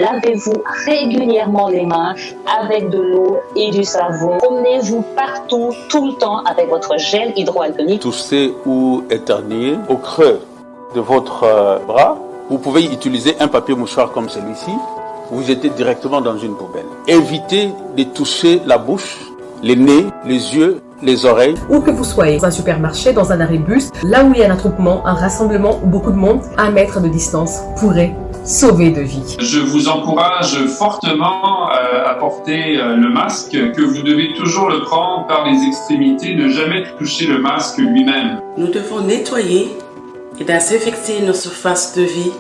Lavez-vous régulièrement les mains avec de l'eau et du savon. Promenez-vous partout, tout le temps avec votre gel hydroalcoolique. Toussez ou éternuez au creux de votre bras. Vous pouvez utiliser un papier mouchoir comme celui-ci. Vous jetez directement dans une poubelle. Évitez de toucher la bouche, les nez, les yeux, les oreilles. Où que vous soyez, dans un supermarché, dans un arrêt bus, là où il y a un attroupement, un rassemblement ou beaucoup de monde, 1 mètre de distance pourrait sauver de vies. Je vous encourage fortement à porter le masque, que vous devez toujours le prendre par les extrémités, ne jamais toucher le masque lui-même. Nous devons nettoyer et désinfecter nos surfaces de vie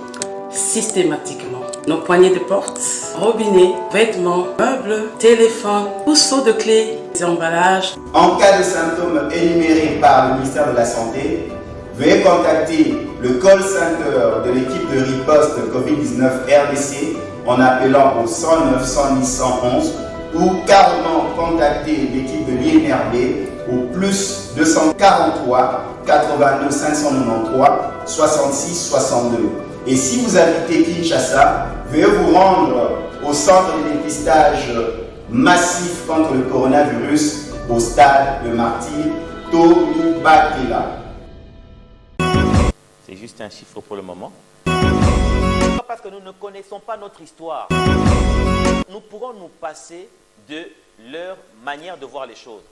systématiquement. Nos poignées de porte, robinets, vêtements, meubles, téléphones, trousseaux de clés, des emballages. En cas de symptômes énumérés par le ministère de la Santé, veuillez contacter le call center de l'équipe de riposte COVID-19 RDC en appelant au 109 110 111 ou carrément contacter l'équipe de l'INRB au plus 243 82 593 66 62. Et si vous habitez Kinshasa, veuillez vous rendre au centre de dépistage massif contre le coronavirus au stade de Martyr Tony Bakela. C'est juste un chiffre pour le moment. Parce que nous ne connaissons pas notre histoire. Nous pourrons nous passer de leur manière de voir les choses.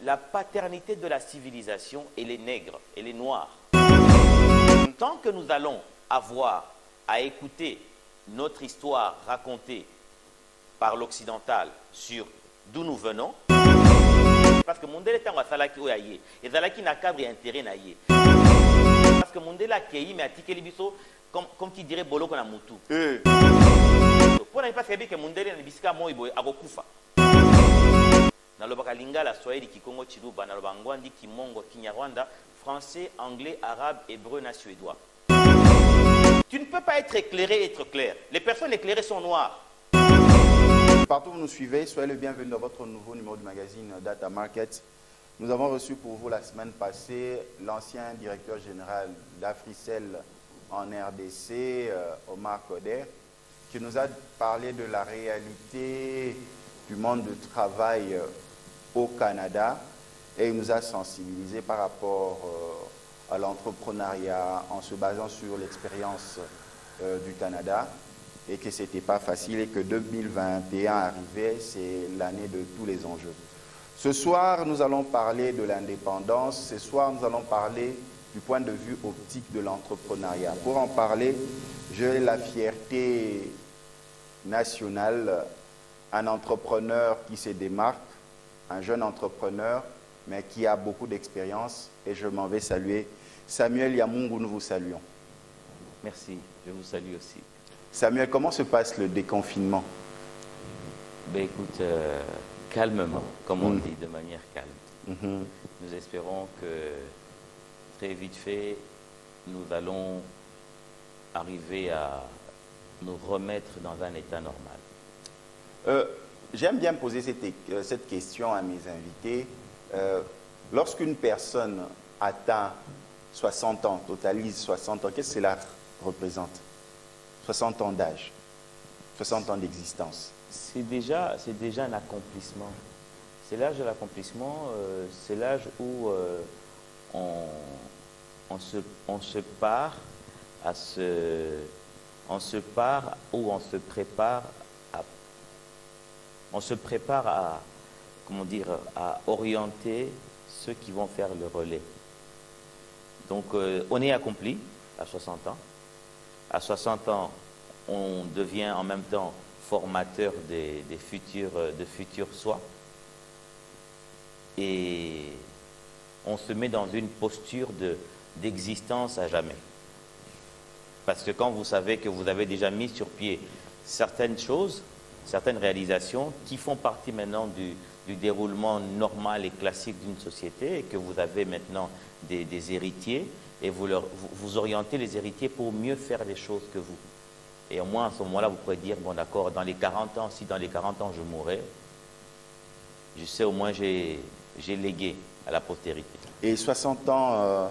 La paternité de la civilisation et les nègres et les noirs. Tant que nous allons avoir à écouter notre histoire racontée par l'occidental sur d'où nous venons, parce que Mondele est un salaki oyaye, et salaki n'a cadre et intérêt naïe. Parce que Mondele a kéi mais a tiké libiso comme qui dirait bolo qu'on a moutou. Pour ne pas savoir que Mondele n'a bisika moibo agokufa. Nalobaka lingala swahili kikongo chiluba naloba ngwandi kimongo kinyarwanda français, anglais, arabe, hébreu, suédois. Tu ne peux pas être éclairé et être clair. Les personnes éclairées sont noires. Partout où vous nous suivez, soyez le bienvenu dans votre nouveau numéro du magazine Data Market. Nous avons reçu pour vous la semaine passée l'ancien directeur général d'Africel en RDC, Omar Koder, qui nous a parlé de la réalité du monde du travail au Canada. Et il nous a sensibilisés par rapport à l'entrepreneuriat en se basant sur l'expérience du Canada et que ce n'était pas facile et que 2021 arrivait, c'est l'année de tous les enjeux. Ce soir, nous allons parler de l'indépendance. Ce soir, nous allons parler du point de vue optique de l'entrepreneuriat. Pour en parler, j'ai la fierté nationale, un entrepreneur qui se démarque, un jeune entrepreneur, mais qui a beaucoup d'expérience, et je m'en vais saluer. Samuel Yamungu, nous vous saluons. Merci, je vous salue aussi. Samuel, comment se passe le déconfinement? Ben écoute, calmement, comme on dit, de manière calme. Nous espérons que très vite fait, nous allons arriver à nous remettre dans un état normal. J'aime bien poser cette question à mes invités. Lorsqu'une personne atteint 60 ans, totalise 60 ans, qu'est-ce que cela représente? 60 ans d'âge, 60 ans d'existence. C'est déjà un accomplissement. C'est l'âge de l'accomplissement, c'est l'âge où on se part comment dire, à orienter ceux qui vont faire le relais. Donc, on est accompli à 60 ans. À 60 ans, on devient en même temps formateur de futurs soi. Et on se met dans une posture d'existence à jamais. Parce que quand vous savez que vous avez déjà mis sur pied certaines choses, certaines réalisations qui font partie maintenant du déroulement normal et classique d'une société et que vous avez maintenant des héritiers et vous orientez les héritiers pour mieux faire les choses que vous. Et au moins à ce moment-là, vous pourrez dire, bon d'accord, dans les 40 ans, si dans les 40 ans je mourrais, je sais au moins j'ai légué à la postérité. Et 60 ans,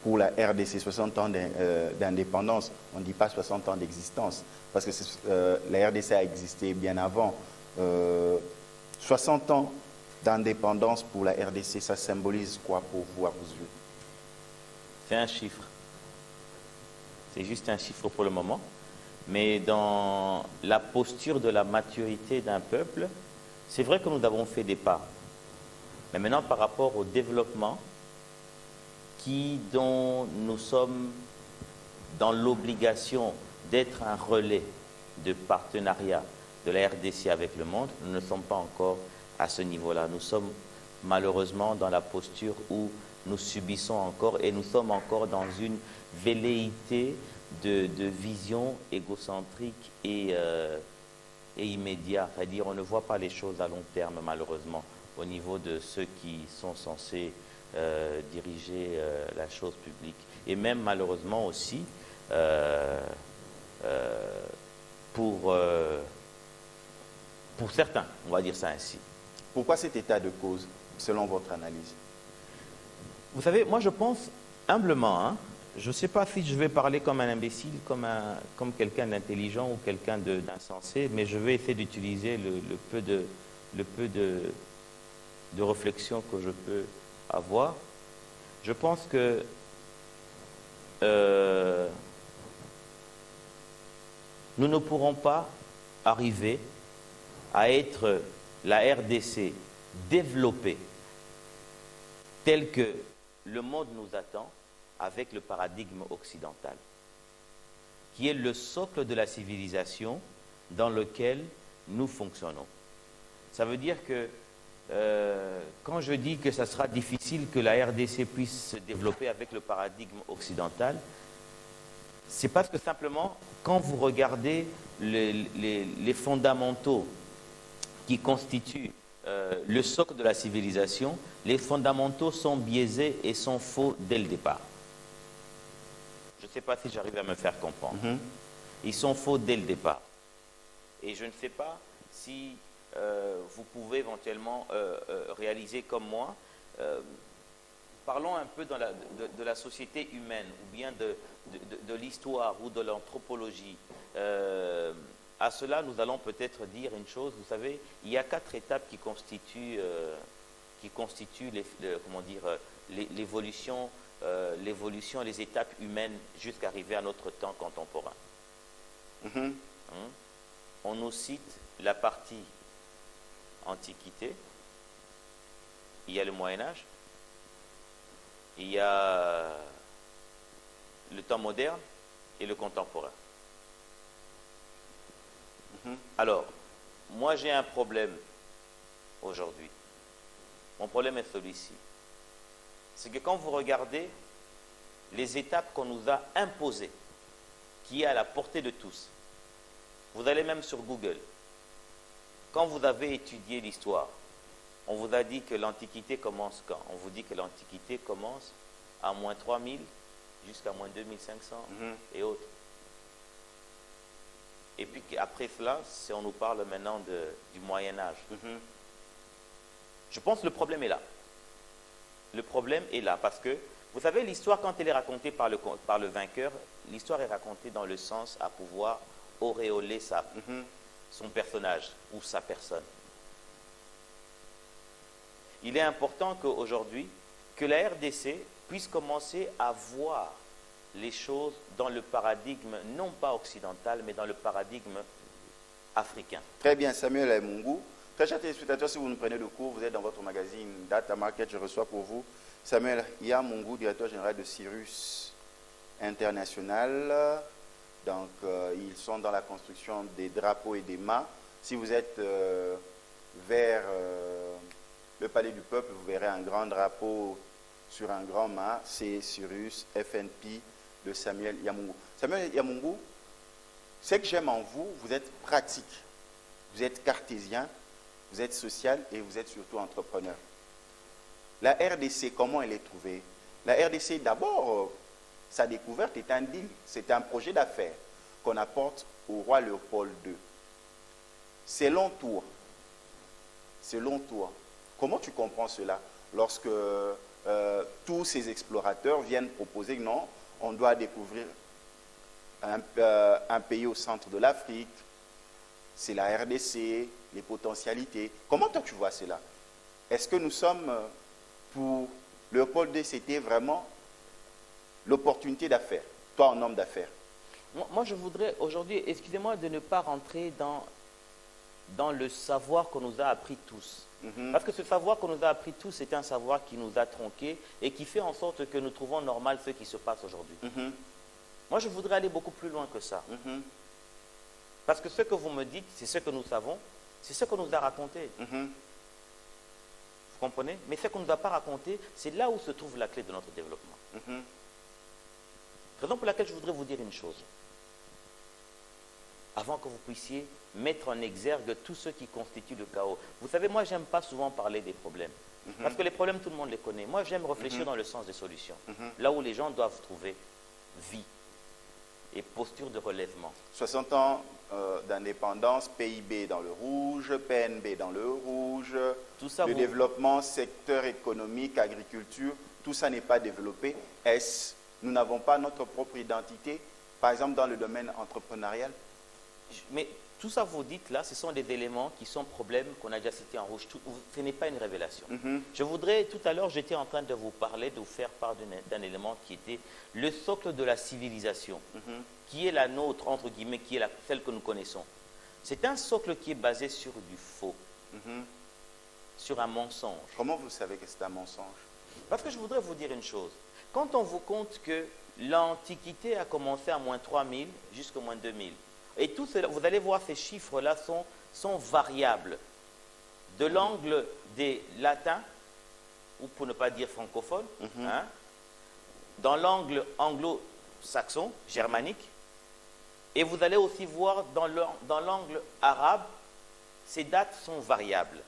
pour la RDC, 60 ans d'indépendance. On ne dit pas 60 ans d'existence, parce que la RDC a existé bien avant. 60 ans d'indépendance pour la RDC, ça symbolise quoi pour vous, à vos yeux? C'est un chiffre. C'est juste un chiffre pour le moment. Mais dans la posture de la maturité d'un peuple, c'est vrai que nous avons fait des pas. Mais maintenant, par rapport au développement, dont nous sommes dans l'obligation d'être un relais de partenariat de la RDC avec le monde, nous ne sommes pas encore à ce niveau-là. Nous sommes malheureusement dans la posture où nous subissons encore et nous sommes encore dans une velléité de vision égocentrique et immédiat. C'est-à-dire on ne voit pas les choses à long terme malheureusement au niveau de ceux qui sont censés diriger la chose publique. Et même malheureusement aussi pour certains, on va dire ça ainsi. Pourquoi cet état de cause, selon votre analyse? Vous savez, moi je pense humblement, hein, je ne sais pas si je vais parler comme un imbécile, comme quelqu'un d'intelligent ou quelqu'un d'insensé, mais je vais essayer d'utiliser le peu de réflexion que je peux avoir. Je pense que nous ne pourrons pas arriver à être la RDC développée telle que le monde nous attend avec le paradigme occidental, qui est le socle de la civilisation dans lequel nous fonctionnons. Ça veut dire que quand je dis que ça sera difficile que la RDC puisse se développer avec le paradigme occidental, c'est parce que simplement, quand vous regardez les fondamentaux qui constituent le socle de la civilisation, les fondamentaux sont biaisés et sont faux dès le départ. Je ne sais pas si j'arrive à me faire comprendre. Ils sont faux dès le départ. Et je ne sais pas si vous pouvez éventuellement réaliser comme moi. Parlons un peu de la société humaine, ou bien de l'histoire ou de l'anthropologie. À cela, nous allons peut-être dire une chose. Vous savez, il y a 4 étapes qui constituent l'évolution, les étapes humaines jusqu'à arriver à notre temps contemporain. On nous cite la partie Antiquité, il y a le Moyen-Âge, il y a le temps moderne et le contemporain. Alors, moi j'ai un problème aujourd'hui. Mon problème est celui-ci. C'est que quand vous regardez les étapes qu'on nous a imposées, qui est à la portée de tous, vous allez même sur Google. Quand vous avez étudié l'histoire, on vous a dit que l'Antiquité commence quand? On vous dit que l'Antiquité commence à moins 3000 jusqu'à moins 2500 et autres. Et puis après cela, on nous parle maintenant du Moyen-Âge. Je pense que le problème est là. Le problème est là parce que, vous savez, l'histoire, quand elle est racontée par le vainqueur, l'histoire est racontée dans le sens à pouvoir auréoler son personnage ou sa personne. Il est important qu'aujourd'hui, que la RDC puisse commencer à voir les choses dans le paradigme, non pas occidental, mais dans le paradigme africain. Très bien, Samuel Yamungu. Très chers téléspectateurs, si vous nous prenez de cours, vous êtes dans votre magazine Data Market, je reçois pour vous Samuel Yamungu, directeur général de Cyrus International. Donc, ils sont dans la construction des drapeaux et des mâts. Si vous êtes vers le Palais du Peuple, vous verrez un grand drapeau sur un grand mât. C'est Cyrus FNP de Samuel Yamungu. Samuel Yamungu, ce que j'aime en vous, vous êtes pratique. Vous êtes cartésien, vous êtes social et vous êtes surtout entrepreneur. La RDC, comment elle est trouvée? La RDC, d'abord, sa découverte est un deal. C'est un projet d'affaires qu'on apporte au roi Léopold II. Selon toi, comment tu comprends cela lorsque tous ces explorateurs viennent proposer que non, on doit découvrir un pays au centre de l'Afrique, c'est la RDC, les potentialités. Comment toi tu vois cela? Est-ce que nous sommes, pour Léopold D, c'était vraiment l'opportunité d'affaires, toi en homme d'affaires? Moi, je voudrais aujourd'hui, excusez-moi de ne pas rentrer dans le savoir qu'on nous a appris tous. Parce que ce savoir qu'on nous a appris tous, c'est un savoir qui nous a tronqués et qui fait en sorte que nous trouvons normal ce qui se passe aujourd'hui. Moi, je voudrais aller beaucoup plus loin que ça. Parce que ce que vous me dites, c'est ce que nous savons, c'est ce qu'on nous a raconté. Vous comprenez? Mais ce qu'on ne nous a pas raconté, c'est là où se trouve la clé de notre développement. Raison pour laquelle je voudrais vous dire une chose. Avant que vous puissiez mettre en exergue tout ce qui constitue le chaos. Vous savez, moi, j'aime pas souvent parler des problèmes. Parce que les problèmes, tout le monde les connaît. Moi, j'aime réfléchir dans le sens des solutions. Là où les gens doivent trouver vie et posture de relèvement. 60 ans d'indépendance, PIB dans le rouge, PNB dans le rouge, tout ça, le développement, secteur économique, agriculture, tout ça n'est pas développé. Est-ce nous n'avons pas notre propre identité, par exemple dans le domaine entrepreneurial? Mais tout ça, vous dites là, ce sont des éléments qui sont problèmes qu'on a déjà cités en rouge. Ce n'est pas une révélation. Je voudrais, tout à l'heure, j'étais en train de vous parler, de vous faire part d'un élément qui était le socle de la civilisation, qui est la nôtre, entre guillemets, qui est celle que nous connaissons. C'est un socle qui est basé sur du faux, sur un mensonge. Comment vous savez que c'est un mensonge? Parce que je voudrais vous dire une chose. Quand on vous compte que l'Antiquité a commencé à moins 3000 jusqu'à moins 2000, et tout cela, vous allez voir, ces chiffres-là sont variables. De l'angle des latins, ou pour ne pas dire francophones, dans l'angle anglo-saxon, germanique, et vous allez aussi voir dans l'angle arabe, ces dates sont variables.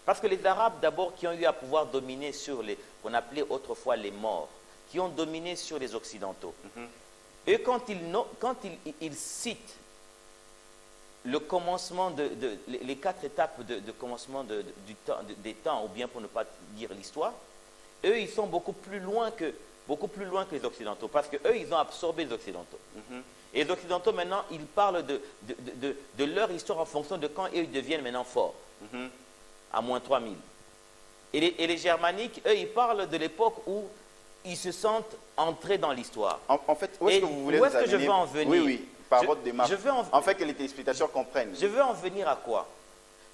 Parce que les Arabes, d'abord, qui ont eu à pouvoir dominer sur qu'on appelait autrefois les morts, qui ont dominé sur les Occidentaux. Et quand ils citent le commencement les 4 étapes de commencement des temps, ou bien pour ne pas dire l'histoire, eux, ils sont beaucoup plus loin que les Occidentaux, parce qu'eux, ils ont absorbé les Occidentaux. Et les Occidentaux, maintenant, ils parlent de leur histoire en fonction de quand ils deviennent maintenant forts, à moins 3000. Et les Germaniques, eux, ils parlent de l'époque où ils se sentent entrés dans l'histoire. En fait, où est-ce que vous voulez nous amener? Je veux en venir? Oui, par votre démarche. En fait, que les téléspectateurs comprennent. Je veux en venir à quoi?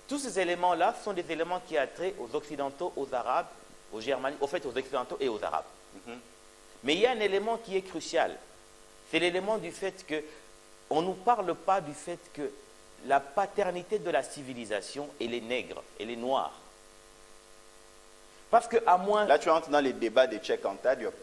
Tous ces éléments-là sont des éléments qui ont trait aux Occidentaux, aux Arabes, aux Germaniques, au fait aux Occidentaux et aux Arabes. Mais il y a un élément qui est crucial. C'est l'élément du fait qu'on ne nous parle pas du fait que la paternité de la civilisation, elle est nègre, elle est noire. Parce que à moins... Là, tu entres dans les débats de Cheikh Anta Diop.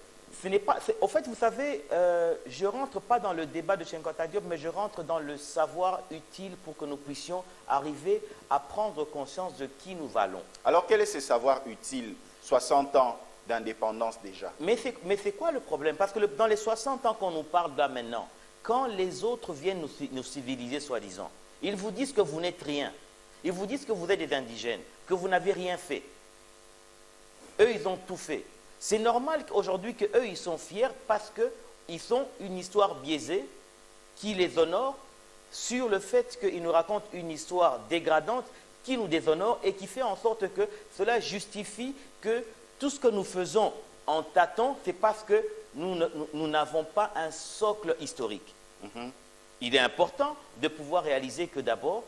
Ce n'est pas... Au fait, vous savez, je ne rentre pas dans le débat de Cheikh Anta Diop, mais je rentre dans le savoir utile pour que nous puissions arriver à prendre conscience de qui nous valons. Alors, quel est ce savoir utile? 60 ans d'indépendance déjà. Mais c'est quoi le problème? Parce que dans les 60 ans qu'on nous parle là maintenant, quand les autres viennent nous civiliser, soi-disant, ils vous disent que vous n'êtes rien. Ils vous disent que vous êtes des indigènes, que vous n'avez rien fait. Eux, ils ont tout fait. C'est normal aujourd'hui qu'eux, ils sont fiers parce qu'ils ont une histoire biaisée qui les honore sur le fait qu'ils nous racontent une histoire dégradante qui nous déshonore et qui fait en sorte que cela justifie que tout ce que nous faisons en tâton, c'est parce que nous n'avons pas un socle historique. Il est important de pouvoir réaliser que d'abord,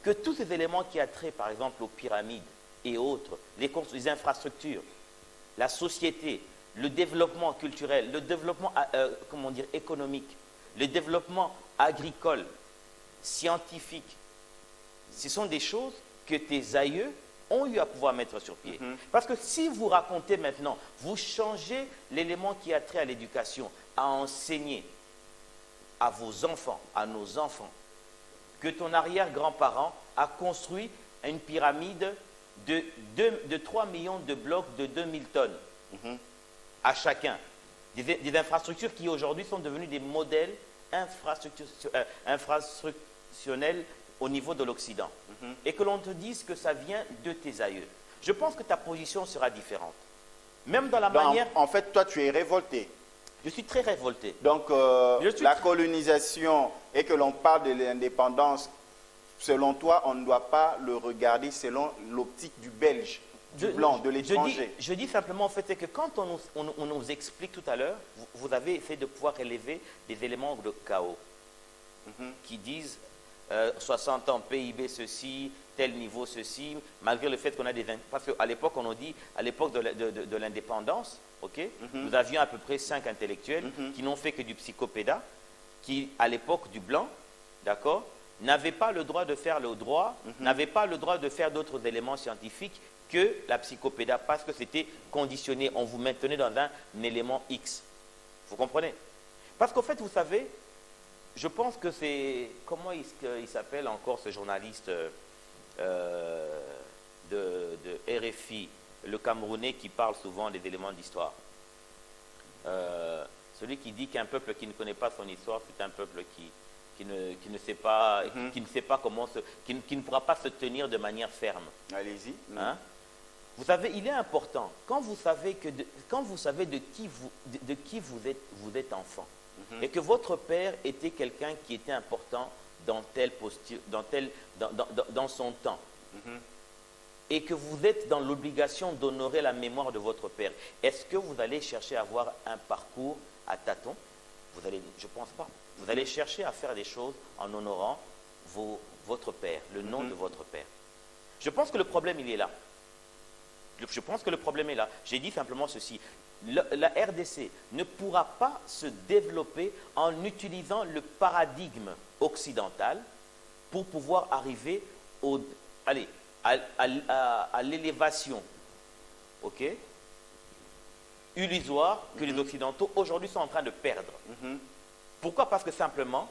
que tous ces éléments qui ont trait, par exemple, aux pyramides et autres, les infrastructures, la société, le développement culturel, le développement économique, le développement agricole, scientifique, ce sont des choses que tes aïeux ont eu à pouvoir mettre sur pied. Parce que si vous racontez maintenant, vous changez l'élément qui a trait à l'éducation, à enseigner à vos enfants, à nos enfants, que ton arrière-grand-parent a construit une pyramide de 3 millions de blocs de 2000 tonnes à chacun. Des infrastructures qui aujourd'hui sont devenues des modèles infrastructurels au niveau de l'Occident. Et que l'on te dise que ça vient de tes aïeux. Je pense que ta position sera différente. Même dans la Donc, manière... en fait, toi, tu es révolté. Je suis très révolté. Donc, la colonisation et que l'on parle de l'indépendance, selon toi, on ne doit pas le regarder selon l'optique du Belge, du blanc, de l'étranger. Je dis simplement, en fait, c'est que quand on nous explique tout à l'heure, vous avez essayé de pouvoir élever des éléments de chaos qui disent 60 ans PIB ceci, tel niveau ceci, malgré le fait qu'on a des... Parce qu'à l'époque, on a dit, à l'époque de l'indépendance, nous avions à peu près 5 intellectuels qui n'ont fait que du psychopédat, qui, à l'époque du blanc, d'accord, n'avaient pas le droit de faire le droit, n'avaient pas le droit de faire d'autres éléments scientifiques que la psychopéda, parce que c'était conditionné, on vous maintenait dans un élément X. Vous comprenez? Parce qu'en fait, vous savez, je pense que c'est... Comment il s'appelle encore ce journaliste de RFI, le Camerounais qui parle souvent des éléments d'histoire. Celui qui dit qu'un peuple qui ne connaît pas son histoire, c'est un peuple qui ne sait pas, qui ne sait pas comment qui ne pourra pas se tenir de manière ferme. Allez-y. Hein? Vous savez, il est important, quand vous savez de qui vous êtes enfant, et que votre père était quelqu'un qui était important dans telle posture, dans son temps, et que vous êtes dans l'obligation d'honorer la mémoire de votre père, est-ce que vous allez chercher à avoir un parcours à tâtons? Je ne pense pas. Vous allez chercher à faire des choses en honorant votre père, le nom de votre père. Je pense que le problème, il est là. Je pense que le problème est là. J'ai dit simplement ceci. La RDC ne pourra pas se développer en utilisant le paradigme occidental pour pouvoir arriver à l'élévation illusoire que les Occidentaux aujourd'hui sont en train de perdre. Pourquoi? Parce que simplement,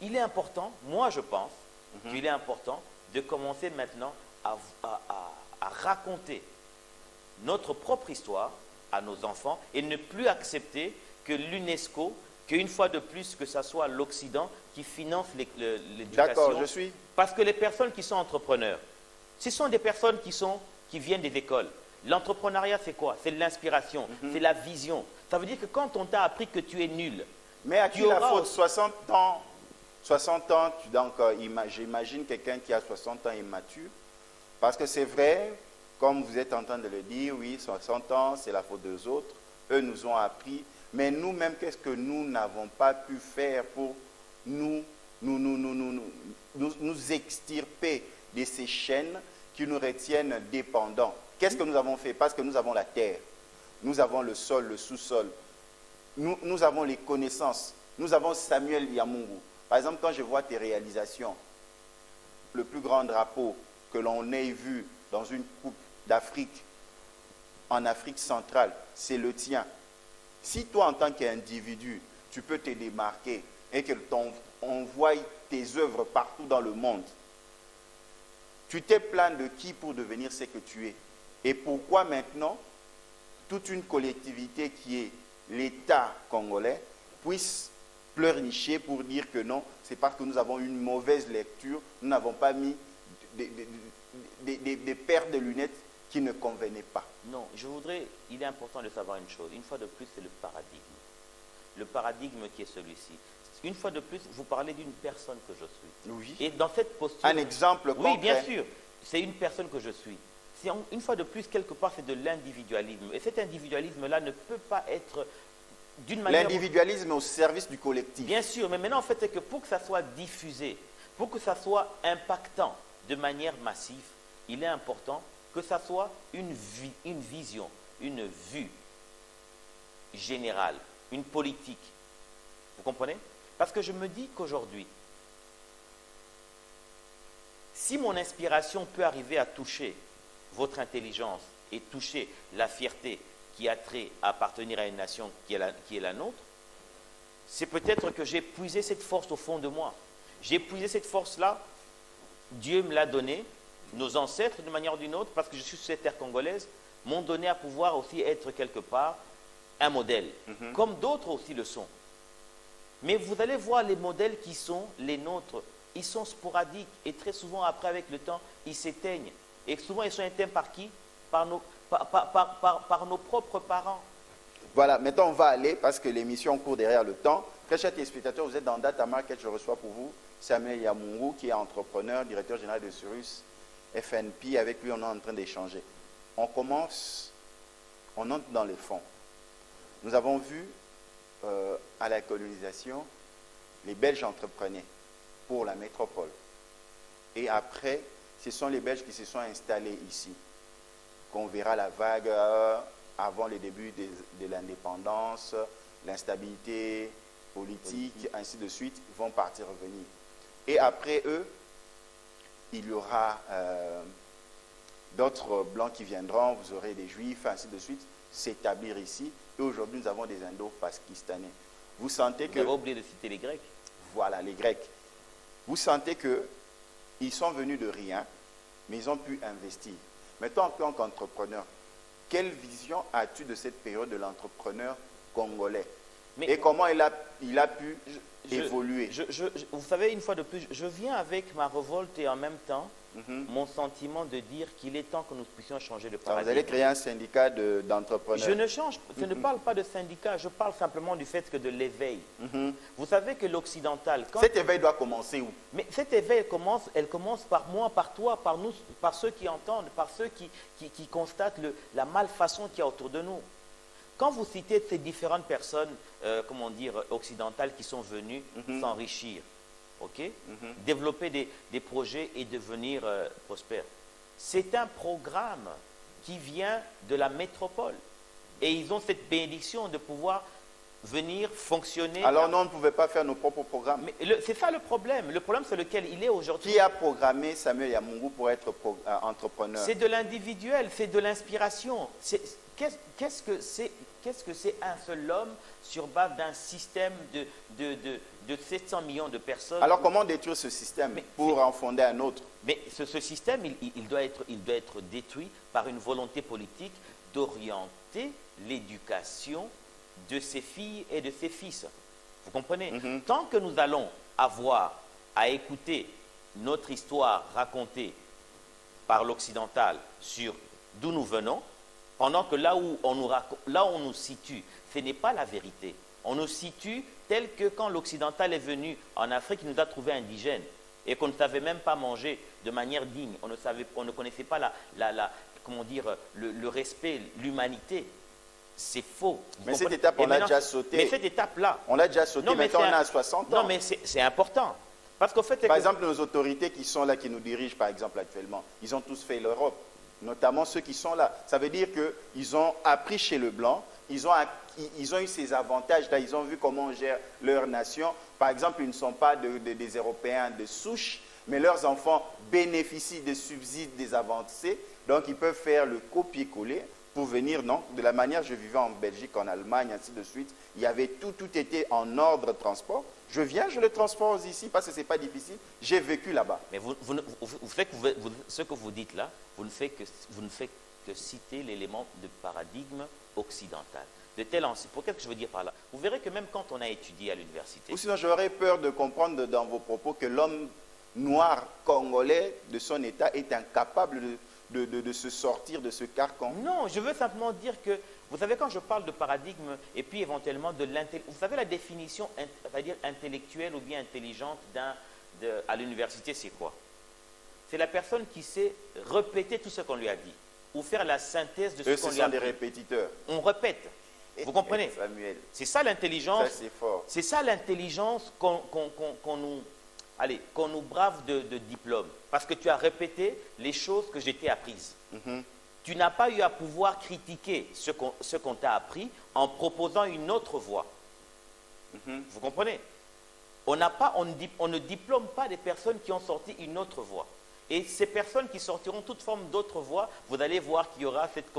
il est important, moi je pense, qu'il est important de commencer maintenant à raconter notre propre histoire à nos enfants et ne plus accepter que l'UNESCO, qu'une fois de plus, que ce soit l'Occident qui finance l'éducation. D'accord, je suis. Parce que les personnes qui sont entrepreneurs, ce sont des personnes qui viennent des écoles. L'entrepreneuriat, c'est quoi? C'est de l'inspiration, c'est la vision. Ça veut dire que quand on t'a appris que tu es nul, mais à qui la faute? 60 ans, donc j'imagine quelqu'un qui a 60 ans immature, parce que c'est vrai, comme vous êtes en train de le dire, oui, 60 ans, c'est la faute des autres, eux nous ont appris, mais nous-mêmes, qu'est-ce que nous n'avons pas pu faire pour nous extirper de ces chaînes qui nous retiennent dépendants? Qu'est-ce que nous avons fait? Parce que nous avons la terre, nous avons le sol, le sous-sol, nous avons les connaissances, nous avons Samuel Yamungu. Par exemple, quand je vois tes réalisations, le plus grand drapeau que l'on ait vu dans une coupe d'Afrique, en Afrique centrale, c'est le tien. Si toi, en tant qu'individu, tu peux te démarquer et que on voie tes œuvres partout dans le monde, tu t'es plaint de qui pour devenir ce que tu es? Et pourquoi maintenant, toute une collectivité qui est l'État congolais puisse pleurnicher pour dire que non, c'est parce que nous avons une mauvaise lecture, nous n'avons pas mis des paires de lunettes qui ne convenaient pas. Non, il est important de savoir une chose. Une fois de plus, c'est le paradigme. Le paradigme qui est celui-ci. Une fois de plus, vous parlez d'une personne que je suis. Oui. Et dans cette posture... Un exemple concret. Oui, bien sûr. C'est une personne que je suis. Une fois de plus, quelque part, c'est de l'individualisme. Et cet individualisme-là ne peut pas être d'une manière... L'individualisme au service du collectif. Bien sûr, mais maintenant, en fait, c'est que pour que ça soit diffusé, pour que ça soit impactant de manière massive, il est important que ça soit une vision, une vue générale, une politique. Vous comprenez? Parce que je me dis qu'aujourd'hui, si mon inspiration peut arriver à toucher votre intelligence et toucher la fierté qui a trait à appartenir à une nation qui est la nôtre, c'est peut-être que j'ai puisé cette force au fond de moi. J'ai puisé cette force-là, Dieu me l'a donnée, nos ancêtres, d'une manière ou d'une autre, parce que je suis sur cette terre congolaise, m'ont donné à pouvoir aussi être quelque part un modèle, comme d'autres aussi le sont. Mais vous allez voir les modèles qui sont les nôtres, ils sont sporadiques et très souvent après avec le temps, ils s'éteignent. Et souvent ils sont éteints par qui? Par par nos propres parents. Voilà, maintenant on va aller, parce que l'émission court derrière le temps. Très chers téléspectateurs, vous êtes dans Data Market, je reçois pour vous Samuel Yamourou, qui est entrepreneur, directeur général de Cyrus FNP. Avec lui, on est en train d'échanger. On commence, on entre dans les fonds. Nous avons vu à la colonisation, les Belges entreprenaient pour la métropole. Et après, ce sont les Belges qui se sont installés ici. Qu'on verra la vague avant le début de l'indépendance, l'instabilité politique, ainsi de suite, ils vont partir revenir. Et après eux, il y aura d'autres blancs qui viendront, vous aurez des juifs, ainsi de suite, s'établir ici. Et aujourd'hui, nous avons des Indo-Pakistanais. Vous sentez que... Vous avez oublié de citer les Grecs. Voilà, les Grecs. Vous sentez qu'ils sont venus de rien, mais ils ont pu investir. Maintenant, en tant qu'entrepreneur, quelle vision as-tu de cette période de l'entrepreneur congolais? Et comment il a pu évoluer? Vous savez, une fois de plus, je viens avec ma révolte et en même temps, mon sentiment de dire qu'il est temps que nous puissions changer de paradigme. Vous allez créer un syndicat d'entrepreneurs. Je ne parle pas de syndicat, je parle simplement du fait que de l'éveil. Vous savez que l'occidental... Cet éveil doit commencer où? Mais cet éveil elle commence par moi, par toi, par nous, par ceux qui entendent, par ceux qui constatent la malfaçon qu'il y a autour de nous. Quand vous citez ces différentes personnes, comment dire, occidentales qui sont venues s'enrichir, développer des projets et devenir prospères, c'est un programme qui vient de la métropole. Et ils ont cette bénédiction de pouvoir venir fonctionner. Alors nous, on ne pouvait pas faire nos propres programmes. C'est ça le problème. Le problème, c'est lequel il est aujourd'hui. Qui a programmé Samuel Yamourou pour être entrepreneur? C'est de l'individuel, c'est de l'inspiration. Qu'est-ce que c'est un seul homme sur base d'un système de 700 millions de personnes? Alors comment détruire ce système pour en fonder un autre? Mais ce système, il doit être détruit par une volonté politique d'orienter l'éducation de ses filles et de ses fils. Vous comprenez? Tant que nous allons avoir à écouter notre histoire racontée par l'occidental sur d'où nous venons, pendant que là où on nous situe, ce n'est pas la vérité. On nous situe tel que quand l'occidental est venu en Afrique, il nous a trouvés indigènes et qu'on ne savait même pas manger de manière digne. On ne connaissait pas comment dire, le respect, l'humanité. C'est faux. Mais cette étape, on l'a déjà sautée. Mais cette étape-là... On l'a déjà sautée, maintenant on est à 60 ans. Non, mais c'est important. Parce qu'en fait... Par exemple, nos autorités qui sont là, qui nous dirigent, par exemple, actuellement, ils ont tous fait l'Europe. Notamment ceux qui sont là. Ça veut dire qu'ils ont appris chez le blanc, ils ont eu ces avantages-là, ils ont vu comment on gère leur nation. Par exemple, ils ne sont pas des Européens de souche, mais leurs enfants bénéficient des subsides des avancés, donc ils peuvent faire le copier-coller pour venir, non, de la manière, je vivais en Belgique, en Allemagne, ainsi de suite, il y avait tout était en ordre de transport. Je viens, je le transpose ici parce que ce n'est pas difficile, j'ai vécu là-bas. Mais ce que vous dites là, vous ne faites que citer l'élément de paradigme occidental. De tel en pour qu'est-ce que je veux dire par là? Vous verrez que même quand on a étudié à l'université... Ou sinon, j'aurais peur de comprendre dans vos propos que l'homme noir congolais de son état est incapable de se sortir de ce carcan. Non, je veux simplement dire que, vous savez, quand je parle de paradigme et puis éventuellement de l'intelligence, vous savez la définition, c'est-à-dire intellectuelle ou bien intelligente à l'université, c'est quoi? C'est la personne qui sait répéter tout ce qu'on lui a dit ou faire la synthèse de ce qu'on lui a dit. Ce sont des répétiteurs. On répète. Vous comprenez? Samuel. C'est ça l'intelligence. Ça, c'est fort. C'est ça l'intelligence qu'on nous brave de diplôme. Parce que tu as répété les choses que j'ai apprises. Tu n'as pas eu à pouvoir critiquer ce qu'on t'a appris en proposant une autre voie. Vous comprenez? On ne diplôme pas des personnes qui ont sorti une autre voie. Et ces personnes qui sortiront toute forme d'autres voies, vous allez voir qu'il y aura cette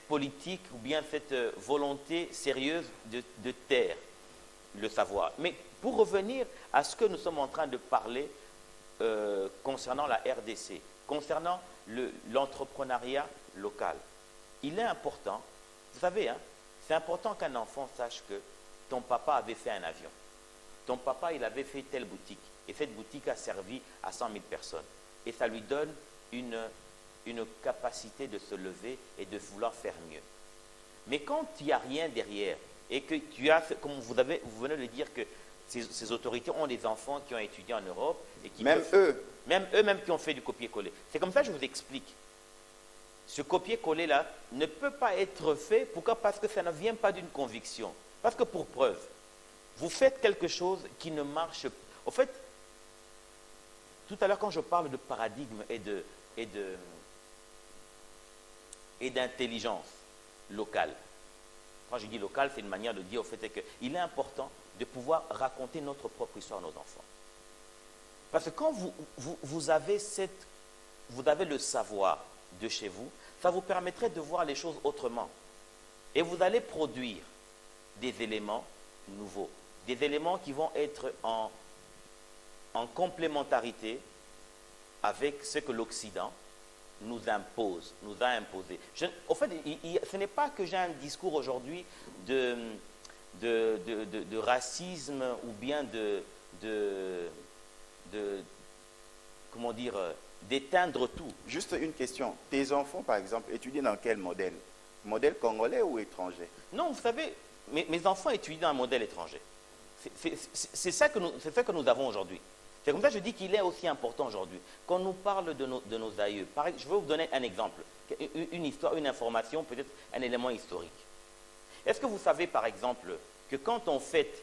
politique ou bien cette volonté sérieuse de taire le savoir. Mais pour revenir à ce que nous sommes en train de parler concernant la RDC, concernant l'entrepreneuriat local, il est important, vous savez, hein, c'est important qu'un enfant sache que ton papa avait fait un avion. Ton papa, il avait fait telle boutique. Et cette boutique a servi à 100 000 personnes. Et ça lui donne une une capacité de se lever et de vouloir faire mieux. Mais quand il n'y a rien derrière, et que tu as, comme vous venez de dire, que ces autorités ont des enfants qui ont étudié en Europe, et qui Même eux-mêmes qui ont fait du copier-coller. C'est comme ça que je vous explique. Ce copier-coller-là ne peut pas être fait. Pourquoi? Parce que ça ne vient pas d'une conviction. Parce que pour preuve, vous faites quelque chose qui ne marche pas. Au fait, tout à l'heure, quand je parle de paradigme et d'intelligence locale, quand je dis locale, c'est une manière de dire au fait qu'il est important de pouvoir raconter notre propre histoire à nos enfants. Parce que quand vous avez le savoir de chez vous, ça vous permettrait de voir les choses autrement. Et vous allez produire des éléments nouveaux, des éléments qui vont être en complémentarité avec ce que l'Occident nous impose, nous a imposé. Au fait, ce n'est pas que j'ai un discours aujourd'hui de racisme ou bien comment dire, d'éteindre tout. Juste une question. Tes enfants, par exemple, étudient dans quel modèle? Modèle congolais ou étranger? Non, vous savez, mes enfants étudient dans un modèle étranger. C'est ça que nous avons aujourd'hui. C'est comme ça que je dis qu'il est aussi important aujourd'hui. Quand nous parle de nos aïeux, je vais vous donner un exemple, une histoire, une information, peut-être un élément historique. Est-ce que vous savez, par exemple, que quand on fête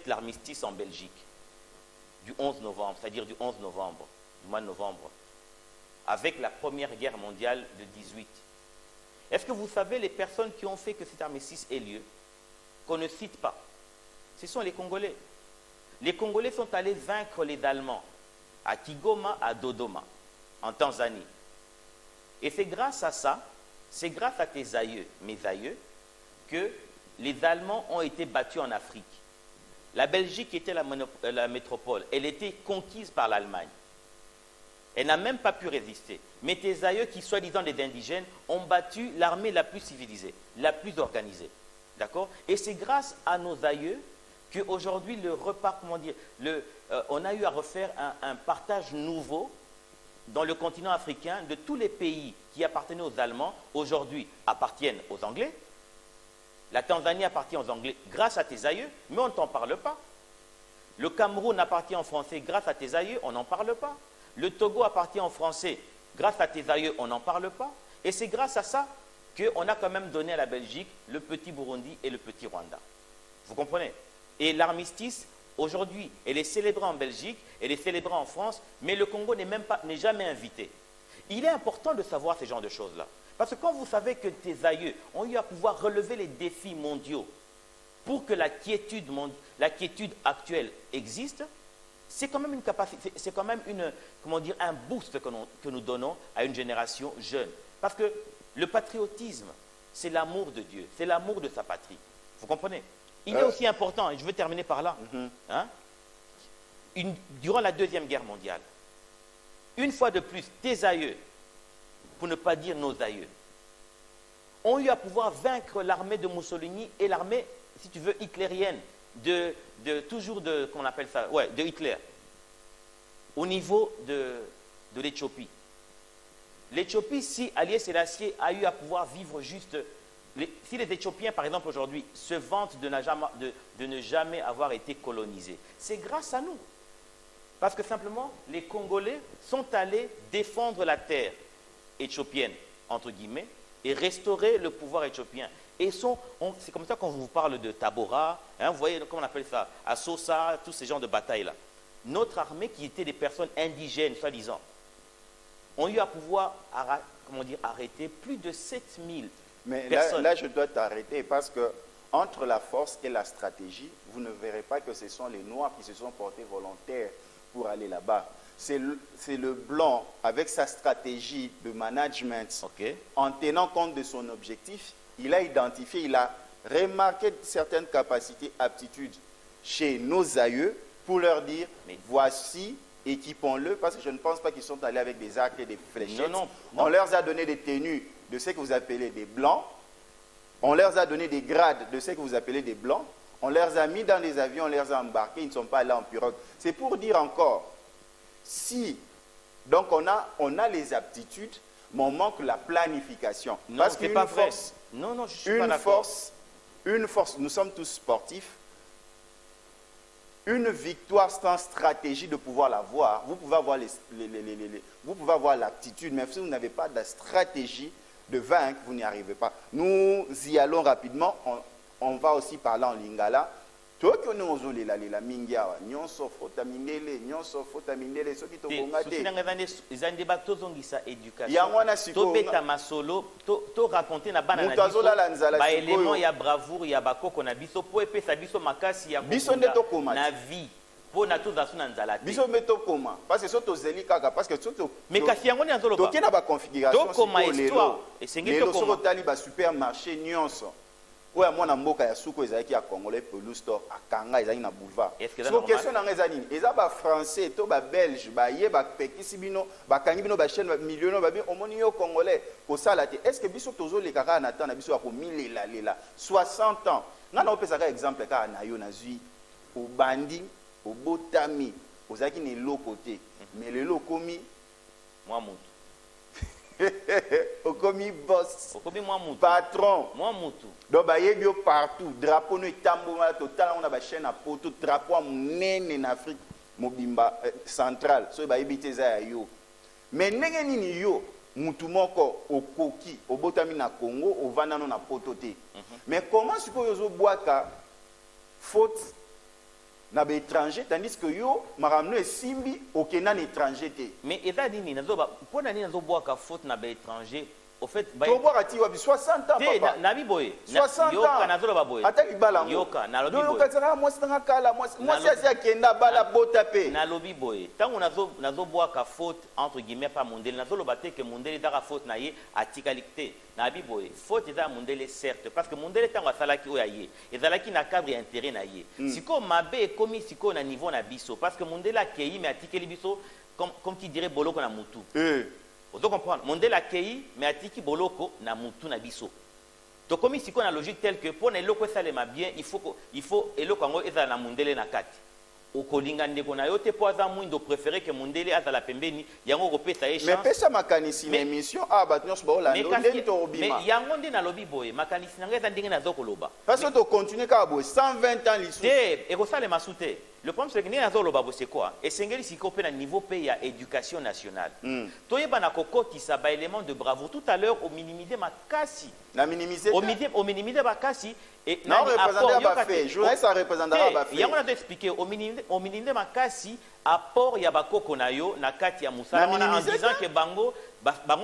l'armistice en Belgique, du 11 novembre, c'est-à-dire du 11 novembre, du mois de novembre, avec la Première Guerre mondiale de 18. Est-ce que vous savez les personnes qui ont fait que cet armistice ait lieu, qu'on ne cite pas? Ce sont les Congolais. Les Congolais sont allés vaincre les Allemands à Kigoma, à Dodoma, en Tanzanie. Et c'est grâce à ça, c'est grâce à tes aïeux, mes aïeux, que les Allemands ont été battus en Afrique. La Belgique était la métropole. Elle était conquise par l'Allemagne. Elle n'a même pas pu résister. Mais tes aïeux, qui soi-disant des indigènes, ont battu l'armée la plus civilisée, la plus organisée. D'accord? Et c'est grâce à nos aïeux qu'aujourd'hui, on a eu à refaire un partage nouveau dans le continent africain de tous les pays qui appartenaient aux Allemands, aujourd'hui appartiennent aux Anglais. La Tanzanie appartient aux Anglais grâce à tes aïeux, mais on ne t'en parle pas. Le Cameroun appartient aux Français grâce à tes aïeux, on n'en parle pas. Le Togo appartient aux Français grâce à tes aïeux, on n'en parle pas. Et c'est grâce à ça qu'on a quand même donné à la Belgique le petit Burundi et le petit Rwanda. Vous comprenez? Et l'armistice, aujourd'hui, elle est célébrée en Belgique, elle est célébrée en France, mais le Congo n'est jamais invité. Il est important de savoir ces genres de choses-là. Parce que quand vous savez que tes aïeux ont eu à pouvoir relever les défis mondiaux pour que la quiétude actuelle existe, c'est quand même une capacité, c'est quand même un boost que nous donnons à une génération jeune. Parce que le patriotisme, c'est l'amour de Dieu, c'est l'amour de sa patrie. Vous comprenez? Il est aussi important, et je veux terminer par là, durant la Deuxième Guerre mondiale, une fois de plus, tes aïeux, pour ne pas dire nos aïeux, ont eu à pouvoir vaincre l'armée de Mussolini et l'armée, si tu veux, hitlérienne, de Hitler, au niveau de l'Éthiopie. L'Éthiopie, si Haïlé Sélassié a eu à pouvoir vivre juste... Si les Éthiopiens, par exemple, aujourd'hui, se vantent de ne jamais avoir été colonisés, c'est grâce à nous. Parce que simplement, les Congolais sont allés défendre la terre éthiopienne, entre guillemets, et restaurer le pouvoir éthiopien. Et c'est comme ça qu'on vous parle de Tabora, vous voyez comment on appelle ça, Assosa, tous ces genres de batailles-là. Notre armée, qui était des personnes indigènes, soi-disant, ont eu à pouvoir arrêter plus de 7000 personnes. Là, je dois t'arrêter parce que entre la force et la stratégie, vous ne verrez pas que ce sont les Noirs qui se sont portés volontaires pour aller là-bas. C'est le blanc, avec sa stratégie de management, en tenant compte de son objectif, il a identifié, il a remarqué certaines capacités, aptitudes chez nos aïeux pour leur dire, voici, équipons-le, parce que je ne pense pas qu'ils sont allés avec des arcs et des fléchettes. Non. On leur a donné des tenues de ce que vous appelez des blancs, on leur a donné des grades de ce que vous appelez des blancs, on les a mis dans des avions, on les a embarqués, ils ne sont pas là en pirogue. C'est pour dire encore, si Donc on a les aptitudes, mais on manque la planification. Non, parce c'est qu'une pas vrai. force, Non, je suis pas d'accord. Une force, nous sommes tous sportifs. Une victoire sans stratégie de pouvoir l'avoir. Vous pouvez avoir vous pouvez avoir l'aptitude, mais si vous n'avez pas de stratégie de vaincre, vous n'y arrivez pas. Nous y allons rapidement. On va aussi parler en lingala. Toi qui on est la mingia, nyonso fota mindele, nyonso fota mindele, ceux qui te bongate. Ils ont débat tozongisa éducation. Yangwana siko. To beta masolo, to raconter na bana na biso. Ba élément ya bravoure ya bakoko na biso po epesa biso makasi ya na vie. Po na tozasu na nzala te. Biso meto koma parce que soto zeli kaka parce que soto. Mais kasi yango ni anzolo ba. To kena ba configuration. To koma histoire. Esengeli to koma. Tali ba supermarché nyonso. Oya mwana mboka ya suko ezalaki ya congolais pelouse store akanga ezali na boulevard. So question na ngeza nini? Eza ba français to ba belge ba ye ba pekisi bino ba kangi bino ba chaîne millionnaire ba bi omoni yo congolais ko sala te. Est-ce que biso tozo le kaka na temps na biso ya ko milela lela 60 ans. Ngana opesa ka exemple ka na yo na zui obandi obotami ozaki ne lokote mais le lokomi moi mutu. Okomi boss, Okomi moi mutu. Patron, moi mutu. Donc bah yebio partout, drapeau no tambo total on a ba chaîne à poto drapeau nene en Afrique mobimba centrale. So ba yebite za yo. Mais ndenge nini yo mutu moko okoki obotami na Congo ovanda no na poto te. Mais comment siko yozo boaka faute na ba étranger tandis que yo maramno esimbi okena na étranger te. Mais eza nini nazoba pona nini nazoboaka faute na ba étranger au fait ba to boaka ti wabi 60 ans papa na biboye 60 ans yoka nazoloba boye ata libala ngo yoka na lobi boye yoka tsaka mwasi tanga kala mwasi asi akenda bala bota pe na lobi boye tango nazoboaka faute entre guillemets pas mondele nazoloba te que mondele dara faute na ye atikalikte na biboye faute eza mondele certes parce que mondele tango asalaki oya ye ezalaki na cadre ya intérêt na ye siko mabe ekomi siko na niveau na biso parce que mondele akei mais atikeli biso comme qui dirait boloko na mutu vous comprenez mondele akei mais atiki boloko na mutu na biso to komi siko na logique telle que pour na eloko esalema bien il faut eloko yango ezala na mondele na kati okolinga ndeko na yo te po aza mwindo préféré que mondele azala pembeni yango kopesa ye chance mais pesa makanisi na émission bato nyonso baolanda ndenge tobima mais yango nde nalobi boye makanisi na ngai eza ndenge nazokoloba parce que tocontinue kaka boye 120 ans lisusu te ekosalema su te. Le problème c'est que ndenge nazoloba bo c'est quoi esengeli sikoyo mpe na niveau mpe ya éducation nationale toyebana kokotisa baélément de bravoure tout à l'heure ominimide makasi na minimiser ominimide bakasi et na représenter ba fait je reste à représenter ba fait yango na expliquer ominimide makasi apport ya bakoko na yo na kati ya musala en disant que bango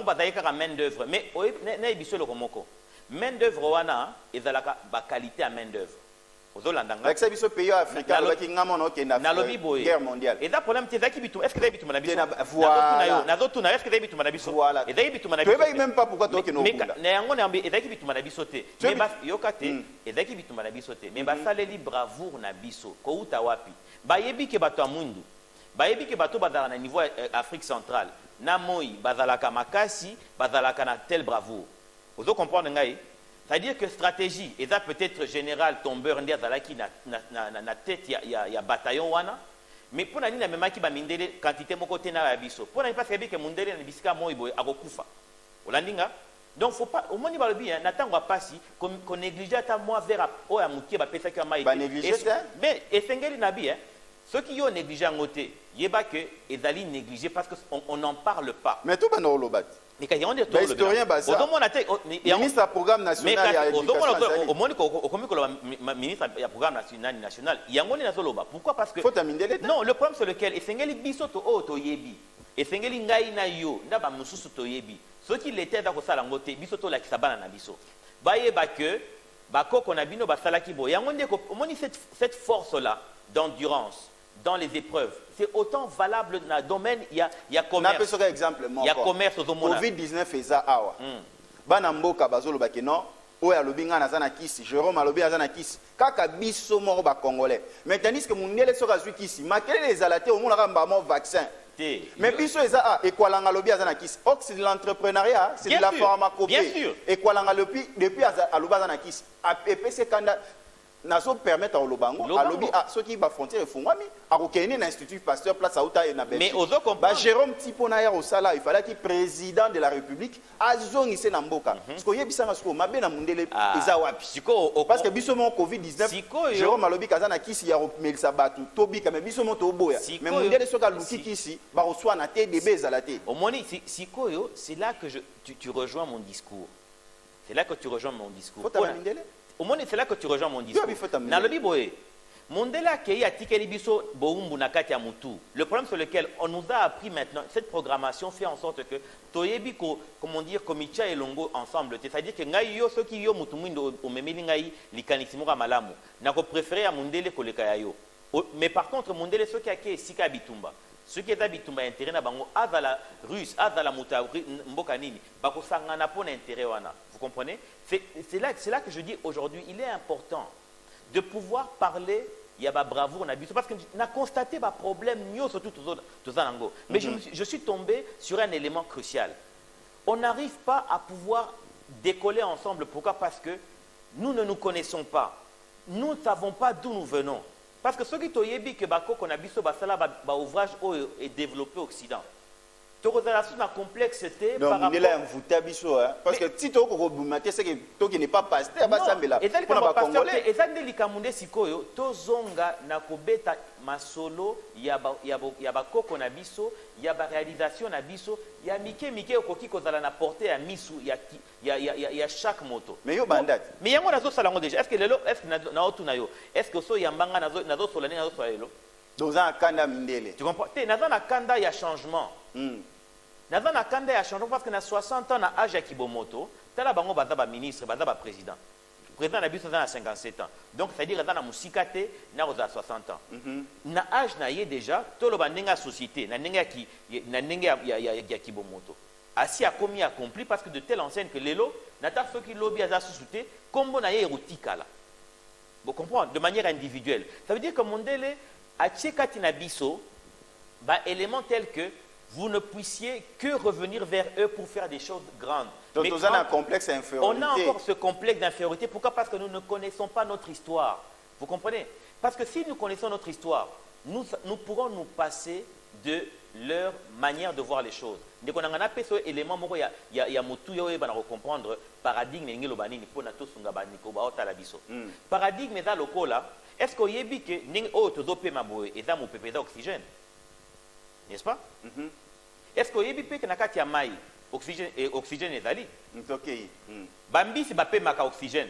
bazali kaka main d'œuvre mais na ebiso eloko moko main d'œuvre wana ezalaka baqualité ya main d'œuvre avec ça biso pays africain avec ngamo no kenda guerre mondiale et da problème te zaki bitum est-ce que zaki bitum na biso voilà na zotuna est-ce que zaki bitum na biso voilà et zaki bitum na biso tu même pas pourquoi toi que no kunda na yango na ambi zaki bitum na biso te mais ba yokate et zaki bitum na biso te mais ba saleli bravoure na biso ko uta wapi ba yebi ke bato amundu ba yebi ke bato bazala na niveau Afrique centrale na moi bazalaka makasi bazalaka na tel bravoure vous comprenez ngai. C'est-à-dire que stratégie, et ça peut-être général tombeur ndiazalaki na tête ya bataillon wana, mais pour nani na memaki ba mindele quantité moko te na biso. Pour nani parce que mindele na bisika moyi boy akokufa. Olandinga. Donc faut pas au moins ba lobi na tango pasi qu'on néglige ata moi vers o ya mukie ba pesa ka mai. Ba négliger mais esengeli na bi ceux qui ont négligé en côté, yeba que ezali négligé parce que on n'en parle pas. Mais tout ba no lobat. Mais quand on dit tout historien basa ministre programme national ya éducation au monde au ministre ya programme national yango ni nazoloba pourquoi parce que faut tamindele non le problème c'est lequel esengeli biso to to yebi esengeli ngai na yo ndaba mususu to yebi ceux qui l'étaient dans kosala ngote biso to la kisabana na biso bayeba que bakoko na bino basalaki bo yango ndeko omoni cette force là d'endurance dans les épreuves, c'est autant valable dans le domaine, il y a commerce. Il y a commerce au monde. Covid-19 est ça. Bana mboka bazolo bakeno, oya lobinga nazana kisi, Jérôme alobi azana kisi. Kaka biso moko ba congolais. Mais tandis que mundele soka zui kisi, makele les alaté au monde ramba mo vaccin. Mais biso eza ekwalanga lobi azana kisi. C'est de l'entrepreneuriat, c'est de la pharmacopée. Bien sûr. Ekwalanga depuis aloba azana kisi. APC kanda nazo permettre au lobango alobi ceux qui ba frontière efungwami akokene na institut Pasteur place auta et na Belgique. Mais ozo comprendre Jérôme Tipona ya osala il fallait qu'il président de la République azongise na mboka parce que yebisanga siko mabe na mundele eza wapi parce que biso mon Covid-19 Jérôme alobi kazana kisi ya melisa batu tobi kama biso mon toboya mais mundele soka luki kisi ba reçoit na te debe ezala te omoni sikoyo c'est là que tu rejoins mon discours. C'est là que tu rejoins mon discours. Au moins, c'est là que tu rejoins mon discours. Nalobi boye. Mondela kei atikeli biso boumbu na kati ya mutu. Le problème sur lequel on nous a appris maintenant, cette programmation fait en sorte que toyebi ko, comment dire, komicha et longo ensemble. C'est-à-dire que ngai yo soki yo mutu mwindo omemeli ngai likanisimo ka malamu. Nako préféré à mondele koleka ya yo. Mais par contre, mondele soki ake sika bitumba. Ce qui est habitumba intérêt na bango azala russe azala muta mboka nini bako sangana pona intérêt wana. Vous comprenez? C'est là que je dis aujourd'hui il est important de pouvoir parler il y a bravoure na biso parce que na constaté ba problème nyo surtout tous anango. Mais je suis tombé sur un élément crucial. On n'arrive pas à pouvoir décoller ensemble. Pourquoi? Parce que nous ne nous connaissons pas. Nous ne savons pas d'où nous venons. Parce que ceux qui ont dit que qu'on a biso basala ba ouvrage est développé au Occident. Tu as un complexité par rapport. Parce que si tu as c'est que tu n'es pas pasteur, et ça n'est pas sikoyo to zonga na kobeta masolo yaba koko na biso yaba réalisation na biso ya mike okoki kozala na portée à misu ya chaque moto. Mais yo bandat. Mais yango nazo salango déjà. Est-ce que na otu na yo? Est-ce que so yambanga nazo solani nazo soyelo? Dans un kanda mindele. Tu comprends? Nazo na kanda ya changement. Nazo na kanda ya changement parce que na 60 ans na âge ya kibomoto, tala bango baza ba ministre, baza ba président. Président na biso na 57 ans. Donc c'est-à-dire que na musikate na oza 60 ans. Na âge na ye déjà tolo bandenga société, na nenga ya kibomoto. Asi a commis accompli parce que de telle enseigne que lelo nata ceux qui lobby aza sous-souté kombo na ye erotikala. Vous comprenez? De manière individuelle. Ça veut dire que mondele a tchekati na biso ba éléments tels que vous ne puissiez que revenir vers eux pour faire des choses grandes. Donc, on a un complexe d'infériorité. On a encore ce complexe d'infériorité. Pourquoi? Parce que nous ne connaissons pas notre histoire. Vous comprenez? Parce que si nous connaissons notre histoire, nous pourrons nous passer de leur manière de voir les choses. Donc, on a un élément, il y a motu yo ba na comprendre paradigme ngelo banini pour na to sunga baniko ba otala biso. Paradigme za lokola, est-ce que yebi que ning o to zope maboye eza mo pepe d'oxygène? N'est-ce pas? Est-ce que yebi pe na kati ya mai oxygène ezali? Okay. Bambisi ba pe maka oxygène.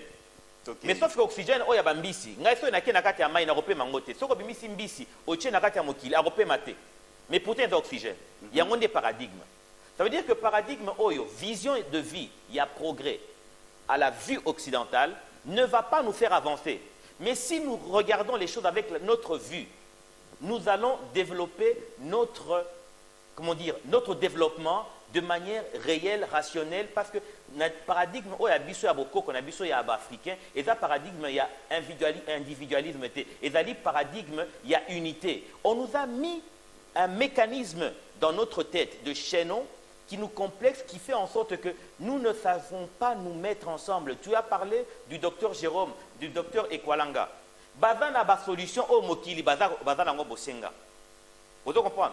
Mais sauf que oxygène oya bambisi, ngai so na kati ya mai na rope mangote. Soko bimisi mbisi oche na kati ya mokili a rope mate. Mais pourtant il y a oxygène. Il y a un des paradigmes. Ça veut dire que paradigme oyo, vision de vie, il y a progrès à la vue occidentale, ne va pas nous faire avancer. Mais si nous regardons les choses avec notre vue, nous allons développer notre développement de manière réelle, rationnelle, parce que notre paradigme, il y a biso ya boko, il y a biso ya africain, et ça paradigme, il y a individualisme, et ça paradigme, il y a unité. On nous a mis un mécanisme dans notre tête de chaînon qui nous complexe, qui fait en sorte que nous ne savons pas nous mettre ensemble. Tu as parlé du docteur Jérôme, du docteur Ekwalanga. Baza na ba solution au mokili, baza nango bosenga. Vous comprenez?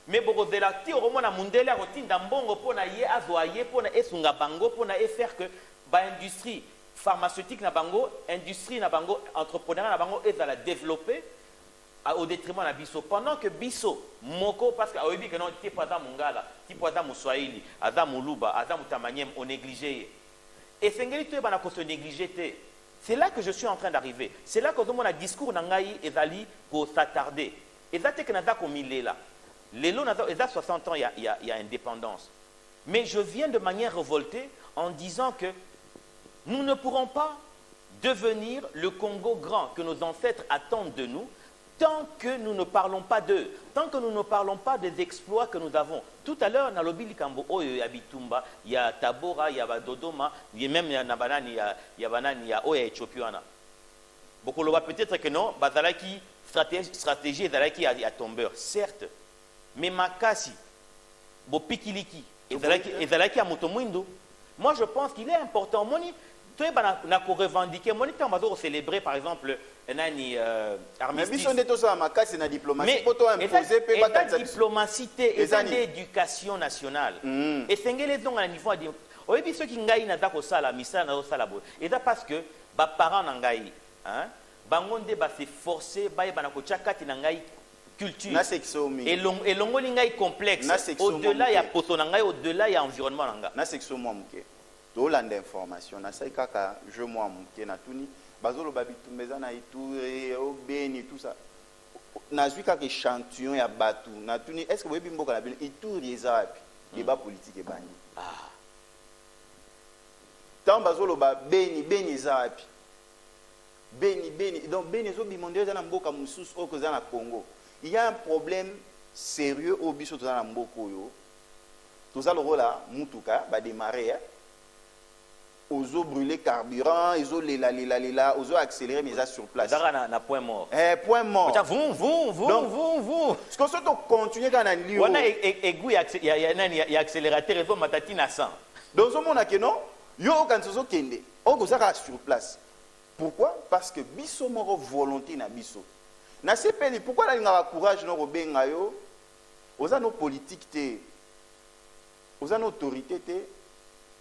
Mais bokozela ti oromona mundele rotinda mbongo pona ye azwaye pona esunga bango pona faire que ba industrie pharmaceutique na bango, industrie na bango, entrepreneuriat na bango ezala développer au détriment de biso. Pendant que biso moko parce que aoyebi que non ti poza mungala, ti poza muswahili, aza muluba, aza mutamanyem on négligé. Et sengeli to bana ko se négliger. C'est là que je suis en train d'arriver. C'est là que mon discours nangai ezali ko s'attarder. Ezate que naza ko milela. Lelo naza eza 60 ans il y a indépendance. Mais je viens de manière révoltée en disant que nous ne pourrons pas devenir le Congo grand que nos ancêtres attendent de nous tant que nous ne parlons pas d'eux, tant que nous ne parlons pas des exploits que nous avons. Tout à l'heure, dans l'Obi Likambo, il y a Bitumba, il y a Tabora, il y a Dodoma, il y a même Nabanani, il y a Banani, il y a Oya Ethiopia. Beaucoup le voient peut-être que non, Bazalaki, stratégie Bazalaki a tombeur, certes, mais Makasi, Bopikiliki, Bazalaki a Motomwindo. Moi, je pense qu'il est important. toi na ko revendiquer moniteur bazo célébrer par exemple nani armistice. Mais biso ndeto ça makasi na diplomatie poto imposer pe ba diplomatie et d'éducation nationale. Et sengele donc à niveau de oyebi ceux qui ngai na dako sala misala na sala bo. Et ça parce que ba parents na ngai hein bangonde ba se forcer ba yeba na ko chakati na ngai culture et longoli ngai complexe au-delà ya poto na ngai au-delà ya environnement na ngai. Na section moi muke. Tolanda information na sai kaka je moi muke na tuni bazolo babitumeza na ituri obeni tout ça. Nazwi kaka échantillon ya batu na tuni est-ce que vous voyez mboka na bino ituri ezapi débat politique e bani. Tant bazolo ba beni ezapi. Beni donc beni zo bimonde za na mboka mususu o koza na Congo. Il y a un problème sérieux au biso toza na mboka yo. Toza le rôle mutuka ba démarrer ozo brûler carburant, ozo lela, ozo accélérer mais ça sur place. Dara na point mort. Point mort. Vous. Ce qu'on se continuer quand on lit. On a égou ya accélérateur et matati na 100. Donc ce monde que non, yo quand ozo kende, on kozaka sur place. Pourquoi? Parce que biso moko volonté na biso. Na sepeli pourquoi la ngaka courage no robenga yo? Oza no politique te. Oza no autorité te.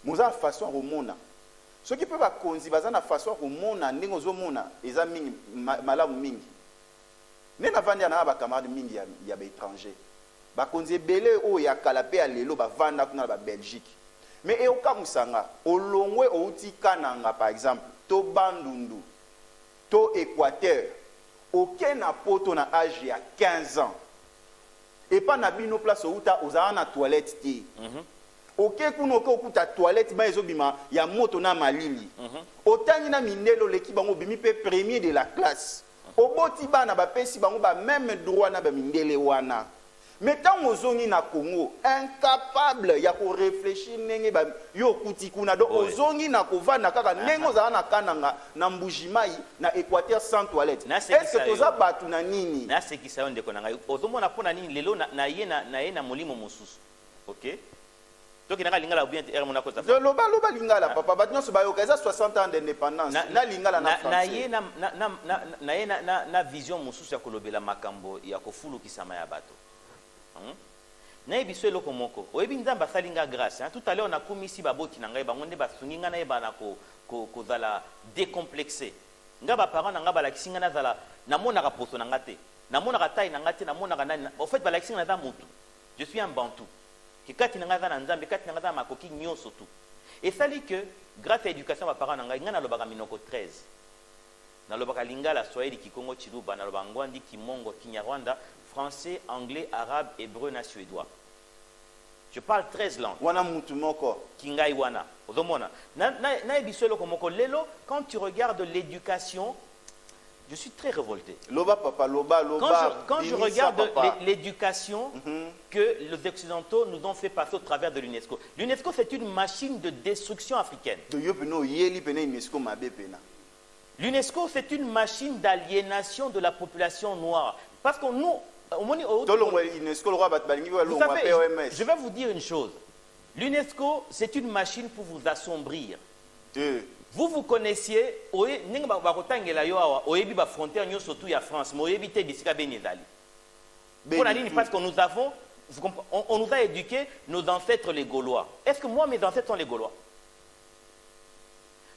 Moza façon romona. Ce qui peut pas konzi baza na façon romona ndenge ozomona eza mingi malamu mingi. Ne na vandi na ba camarade mingi ya ba étranger. Ba konzi belé o ya kalape alelo ba vanda kuna ba Belgique. Mais e okamusanga olongwe outi kananga par exemple to bandundu to Équateur aucun poto na âge ya 15 ans et pas na bino place outa ozana na toilette ti OK kuno ko kuta toilette ba ezobima ya moto na malili otani na mindelo leki bango bimi pe premier de la classe oboti bana ba pesi bango ba même droit na ba mindele wana. Mais tant ozongi na Congo incapable ya ko réfléchir ndenge ba yo kuti kuna donc ozongi na kovanda kaka ndenge ozala na kananga na mbujimai na Équateur sans toilette. Est-ce que toza batu na nini? Na sekisa yo ndeko na ngai ozomona pona nini lelo na ye na molimo mosusu. OK? Donc na lingala bien er mona ko za. Loba lingala papa batnyo so bayoka eza 60 ans d'indépendance. Na lingala na France. Na ye na vision mosusu ya kolobela makambo ya kofulu kisama ya bato. Na biso eloko moko oyebi nzamba salinga grâce tout à l'heure on a commis ici baboti na ngai bango nde basungi nga na yeba na ko zala décomplexé nga ba parents na nga ba lakisi nga na zala na mona ka poto na ngate na mona ka taille na ngate na mona ka nani en fait ba lakisi nga na mutu je suis un bantou ki kati na nga za na nzambe kati na nga za makoki nyonso tout et ça dit que grâce à éducation ba parents na ngai nga na lobaka minoko 13 na lobaka lingala swahili kikongo chiluba na lobaka ngwandi kimongo kinyarwanda français, anglais, arabe, hébreu, na suédois. Je parle 13 langues. Wana mutu moko. Kingai wana. Odomona. Na ebisolo komoko lelo quand tu regardes l'éducation, je suis très révolté. Loba papa, loba. Quand je regarde l'éducation que les occidentaux nous ont fait passer au travers de l'UNESCO. L'UNESCO c'est une machine de destruction africaine. L'UNESCO c'est une machine d'aliénation de la population noire parce que nous je vais vous dire une chose. L'UNESCO, c'est une machine pour vous assombrir. Vous connaissiez, France, parce que on nous a éduqués, nos ancêtres les Gaulois. Est-ce que moi, mes ancêtres sont les Gaulois?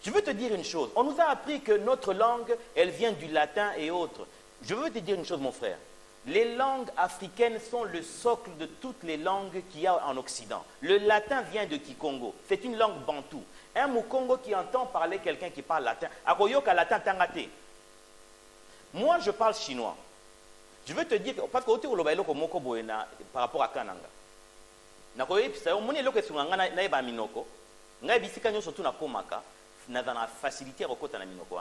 Je veux te dire une chose. On nous a appris que notre langue, elle vient du latin et autres. Je veux te dire une chose, mon frère. Les langues africaines sont le socle de toutes les langues qu'il y a en Occident. Le latin vient de Kikongo. C'est une langue bantou. Un Mukongo qui entend parler quelqu'un qui parle latin. Akoyoka latin tangate. Moi, je parle chinois. Je veux te dire, parce que par rapport à Kananga. Facilité à minoko.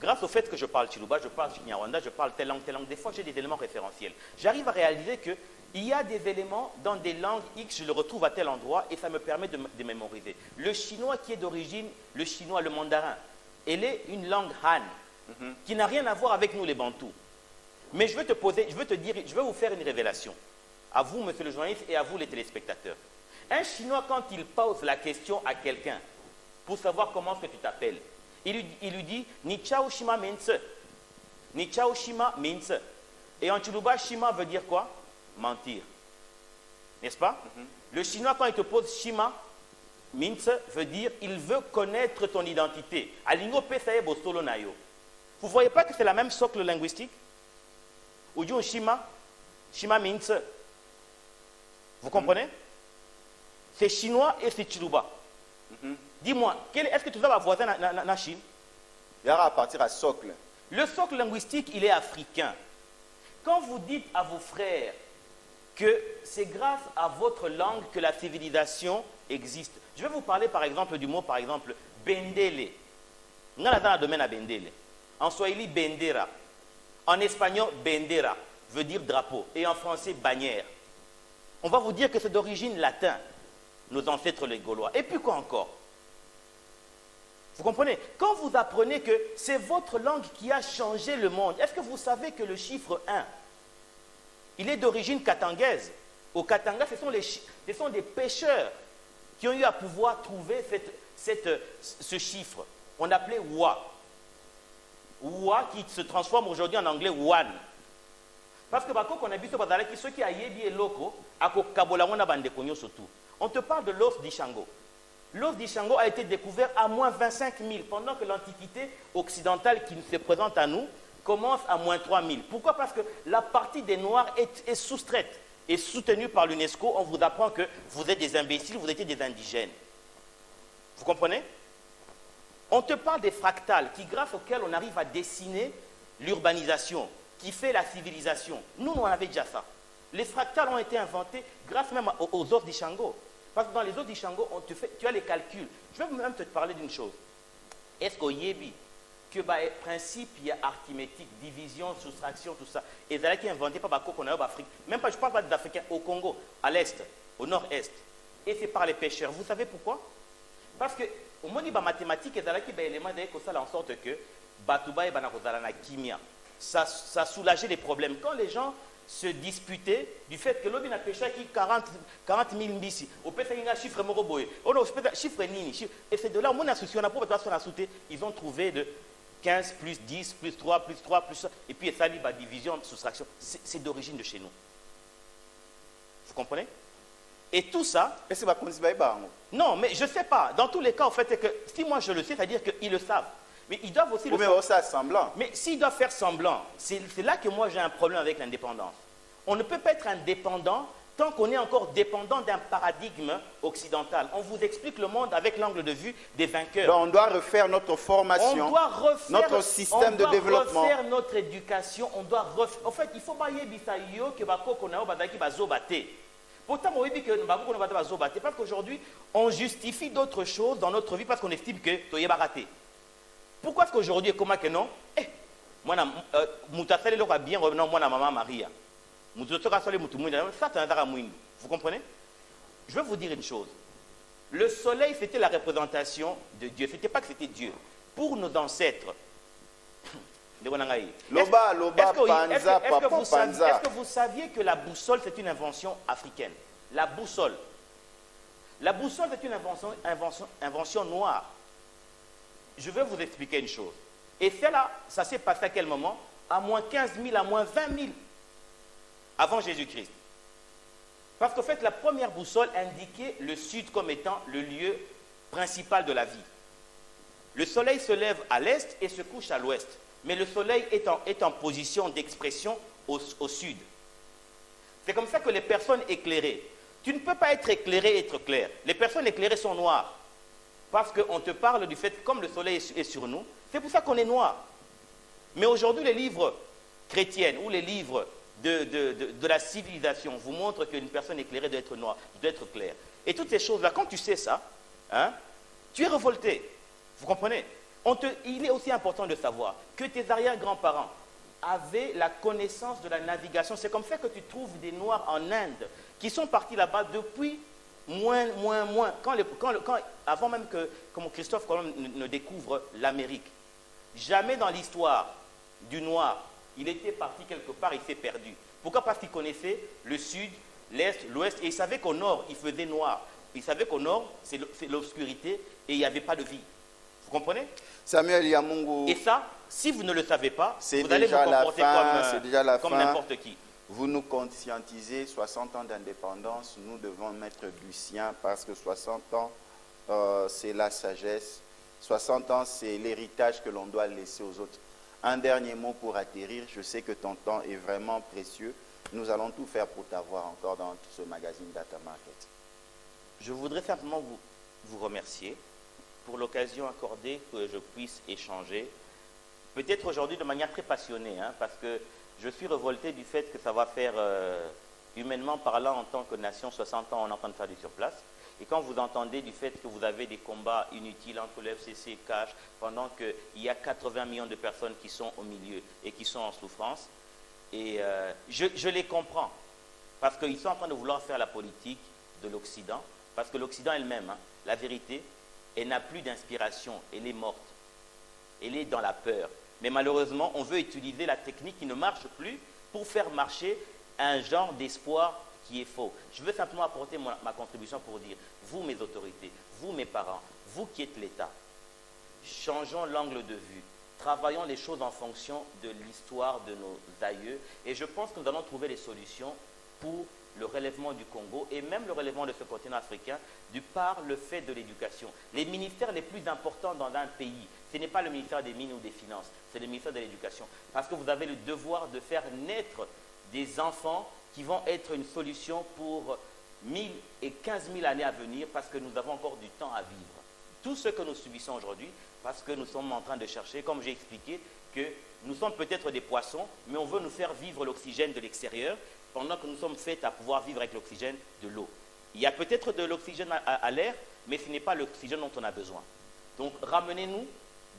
Grâce au fait que je parle Chiluba, je parle Kinyarwanda, je parle telle langue, des fois j'ai des éléments référentiels. J'arrive à réaliser qu'il y a des éléments dans des langues X, je le retrouve à tel endroit et ça me permet de mémoriser. Le chinois qui est d'origine, le chinois, le mandarin, elle est une langue Han, qui n'a rien à voir avec nous les Bantous. Mais je vais vous faire une révélation. À vous, monsieur le journaliste, et à vous les téléspectateurs. Un chinois, quand il pose la question à quelqu'un, pour savoir comment est-ce que tu t'appelles. Il lui dit Ni chao shima mince. Ni chao shima mince. Et en Chiluba, shima veut dire quoi? Mentir. N'est-ce pas? Le chinois, quand il te pose shima mince, veut dire il veut connaître ton identité. Alingo pesaye bostolo nayo. Vous ne voyez pas que c'est la même socle linguistique? Ou dit shima mince. Vous comprenez? C'est chinois et c'est Chiluba. Dis-moi, est-ce que tu as un voisin en Chine? Il y aura à partir à socle. Le socle linguistique, il est africain. Quand vous dites à vos frères que c'est grâce à votre langue que la civilisation existe. Je vais vous parler par exemple du mot, par exemple, bendele. On a dans le domaine à bendele. En swahili, bendera. En espagnol, bendera veut dire drapeau. Et en français, bannière. On va vous dire que c'est d'origine latine, nos ancêtres les Gaulois. Et puis quoi encore? Vous comprenez? Quand vous apprenez que c'est votre langue qui a changé le monde, est-ce que vous savez que le chiffre 1, il est d'origine katangaise? Au Katanga, ce sont des pêcheurs qui ont eu à pouvoir trouver ce chiffre. On appelait Wa. Wa qui se transforme aujourd'hui en anglais One. Parce que quand on a vu ceux qui ont été locaux, on te parle de l'os d'Ishango. L'os d'Ishango a été découvert à moins 25 000, pendant que l'Antiquité occidentale qui se présente à nous commence à moins 3 000. Pourquoi? Parce que la partie des Noirs est soustraite et soutenue par l'UNESCO. On vous apprend que vous êtes des imbéciles, vous étiez des indigènes. Vous comprenez? On te parle des fractales, grâce auxquelles on arrive à dessiner l'urbanisation, qui fait la civilisation. Nous, on avait déjà ça. Les fractales ont été inventés grâce même aux os d'Ishango. Parce que dans les os d'Ishango, tu as les calculs. Je vais même te parler d'une chose. Est-ce qu'au Yébi, que le principe arithmétique, division, soustraction, tout ça, et ça qui est inventé par Bako qu'on a en Afrique, même pas, je ne parle pas des Africains, au Congo, à l'Est, au Nord-Est, et c'est par les pêcheurs. Vous savez pourquoi? Parce que au moins, les mathématiques, et ça qui est élément en sorte que Batouba et Banakozala Kimia, ça soulageait les problèmes. Quand les gens se disputaient du fait que l'homme a pêché qui 40 000 mbisi, au pêche un chiffre moroboé, oh non, chiffre nini, et c'est de là où on a souci, on a pas besoin de ils ont trouvé de 15 plus 10 plus 3 plus 3 plus ça, et puis ça dit division, soustraction, c'est d'origine de chez nous. Vous comprenez? Et tout ça. Est-ce que vous savez? Non, mais je ne sais pas. Dans tous les cas, en fait, c'est que si moi je le sais, c'est-à-dire qu'ils le savent. Mais ils doivent aussi le faire. Ça semblant. Mais s'ils doivent faire semblant, c'est là que moi j'ai un problème avec l'indépendance. On ne peut pas être indépendant tant qu'on est encore dépendant d'un paradigme occidental. On vous explique le monde avec l'angle de vue des vainqueurs. Donc on doit refaire notre formation, on doit refaire notre système de développement. On doit refaire notre éducation. On doit refaire. En fait, il faut pas y bisayo que bakoko badaki bazobate. Pourtant, on dit que bakoko bazobate parce qu'aujourd'hui, on justifie d'autres choses dans notre vie parce qu'on estime que tu es raté. Pourquoi est-ce qu'aujourd'hui, comment que non? Moi, je suis bien revenant, moi, maman Maria. Vous comprenez? Je vais vous dire une chose. Le soleil, c'était la représentation de Dieu. Ce n'était pas que c'était Dieu. Pour nos ancêtres, est-ce que vous saviez que la boussole, c'est une invention africaine? La boussole. La boussole, c'est une invention noire. Je vais vous expliquer une chose. Et cela, ça s'est passé à quel moment? À moins 15 000, à moins 20 000 avant Jésus-Christ. Parce qu'en fait, la première boussole indiquait le sud comme étant le lieu principal de la vie. Le soleil se lève à l'est et se couche à l'ouest. Mais le soleil est en position d'expression au sud. C'est comme ça que les personnes éclairées, tu ne peux pas être éclairé et être clair. Les personnes éclairées sont noires. Parce qu'on te parle du fait, comme le soleil est sur nous, c'est pour ça qu'on est noir. Mais aujourd'hui, les livres chrétiens ou les livres de la civilisation vous montrent qu'une personne éclairée doit être noire, doit être claire. Et toutes ces choses-là, quand tu sais ça, tu es révolté. Vous comprenez? Il est aussi important de savoir que tes arrière-grands-parents avaient la connaissance de la navigation. C'est comme ça que tu trouves des Noirs en Inde qui sont partis là-bas depuis moins. Avant même que Christophe Colomb ne découvre l'Amérique. Jamais dans l'histoire du Noir, il était parti quelque part, il s'est perdu. Pourquoi? Parce qu'il connaissait le sud, l'est, l'ouest, et il savait qu'au nord, il faisait noir. Ils savaient qu'au nord, c'est l'obscurité et il n'y avait pas de vie. Vous comprenez? Samuel Yamungu. Et ça, si vous ne le savez pas, c'est vous allez vous comporter comme fin. n'importe qui. Vous nous conscientisez, 60 ans d'indépendance, nous devons mettre du sien parce que 60 ans, c'est la sagesse. 60 ans, c'est l'héritage que l'on doit laisser aux autres. Un dernier mot pour atterrir. Je sais que ton temps est vraiment précieux. Nous allons tout faire pour t'avoir encore dans ce magazine Data Market. Je voudrais simplement vous remercier pour l'occasion accordée que je puisse échanger. Peut-être aujourd'hui de manière très passionnée, parce que je suis révolté du fait que ça va faire, humainement parlant, en tant que nation, 60 ans, on est en train de faire du surplace. Et quand vous entendez du fait que vous avez des combats inutiles entre le FCC et CASH, pendant qu'il y a 80 millions de personnes qui sont au milieu et qui sont en souffrance, et je les comprends, parce qu'ils sont en train de vouloir faire la politique de l'Occident, parce que l'Occident elle-même, la vérité, elle n'a plus d'inspiration, elle est morte, elle est dans la peur. Mais malheureusement, on veut utiliser la technique qui ne marche plus pour faire marcher un genre d'espoir qui est faux. Je veux simplement apporter ma contribution pour dire, vous mes autorités, vous mes parents, vous qui êtes l'État, changeons l'angle de vue, travaillons les choses en fonction de l'histoire de nos aïeux et je pense que nous allons trouver des solutions pour le relèvement du Congo et même le relèvement de ce continent africain par le fait de l'éducation. Les ministères les plus importants dans un pays, ce n'est pas le ministère des Mines ou des Finances, c'est le ministère de l'Éducation. Parce que vous avez le devoir de faire naître des enfants qui vont être une solution pour 1000 et 15 000 années à venir parce que nous avons encore du temps à vivre. Tout ce que nous subissons aujourd'hui, parce que nous sommes en train de chercher, comme j'ai expliqué, que nous sommes peut-être des poissons, mais on veut nous faire vivre l'oxygène de l'extérieur, pendant que nous sommes faits à pouvoir vivre avec l'oxygène de l'eau. Il y a peut-être de l'oxygène à l'air, mais ce n'est pas l'oxygène dont on a besoin. Donc ramenez-nous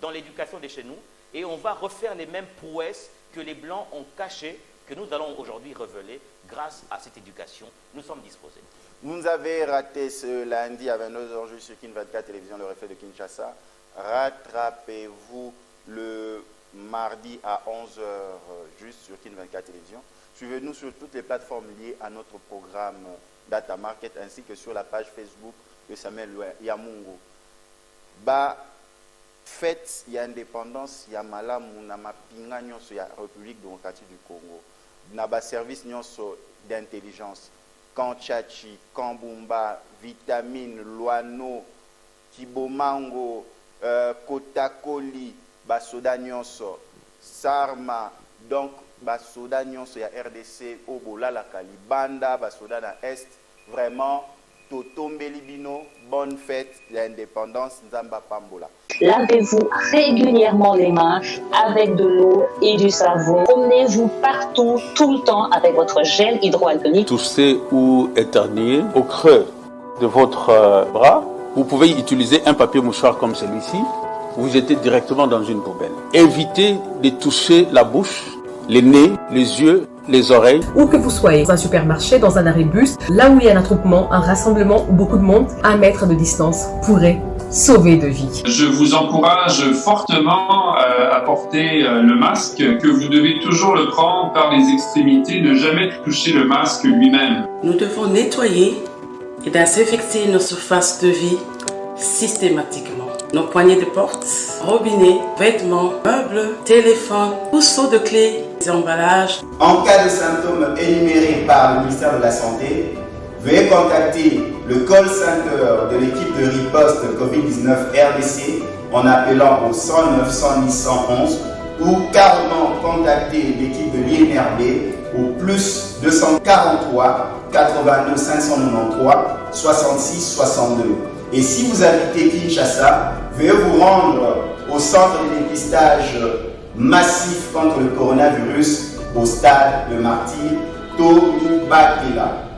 dans l'éducation de chez nous, et on va refaire les mêmes prouesses que les Blancs ont cachées, que nous allons aujourd'hui révéler grâce à cette éducation. Nous sommes disposés. Vous nous avez raté ce lundi à 22h sur Kin 24 Télévision, le reflet de Kinshasa. Rattrapez-vous le mardi à 11h juste sur Kin 24 Télévision. Suivez-nous sur toutes les plateformes liées à notre programme Data Market ainsi que sur la page Facebook de Samuel Yamungu. Fête, il y a indépendance, il y a malamu, il y a mapinga nyonso ya République démocratique du Congo. Naba service nyonso d'intelligence, Kanchachi, Kambumba, Vitamine, Luano, Kibomango, Kotakoli, Basoda nyonso, Sarma, donc Basoda nyonso ya RDC, Obola la Kalibanda, Basoda na Est, vraiment Totombe Libino, bonne fête l'indépendance Nzamba Pambola. Lavez-vous régulièrement les mains avec de l'eau et du savon. Promenez-vous partout, tout le temps avec votre gel hydroalcoolique. Toussez ou éternuez au creux de votre bras. Vous pouvez utiliser un papier mouchoir comme celui-ci. Vous jetez directement dans une poubelle. Évitez de toucher la bouche, les nez, les yeux, les oreilles. Où que vous soyez, dans un supermarché, dans un arrêt bus, là où il y a un attroupement, un rassemblement ou beaucoup de monde, 1 mètre de distance pourrait sauver de vies. Je vous encourage fortement à porter le masque, que vous devez toujours le prendre par les extrémités, ne jamais toucher le masque lui-même. Nous devons nettoyer et désinfecter nos surfaces de vie systématiquement. Nos poignées de porte, robinets, vêtements, meubles, téléphones, trousseaux de clés, des emballages. En cas de symptômes énumérés par le ministère de la Santé, veuillez contacter le call center de l'équipe de riposte COVID-19 RDC en appelant au 109 110 111 ou carrément contacter l'équipe de l'INRB au plus 243 82 593 66 62. Et si vous habitez Kinshasa, veuillez vous rendre au centre de dépistage massif contre le coronavirus au stade de Martyr Tony Bakela.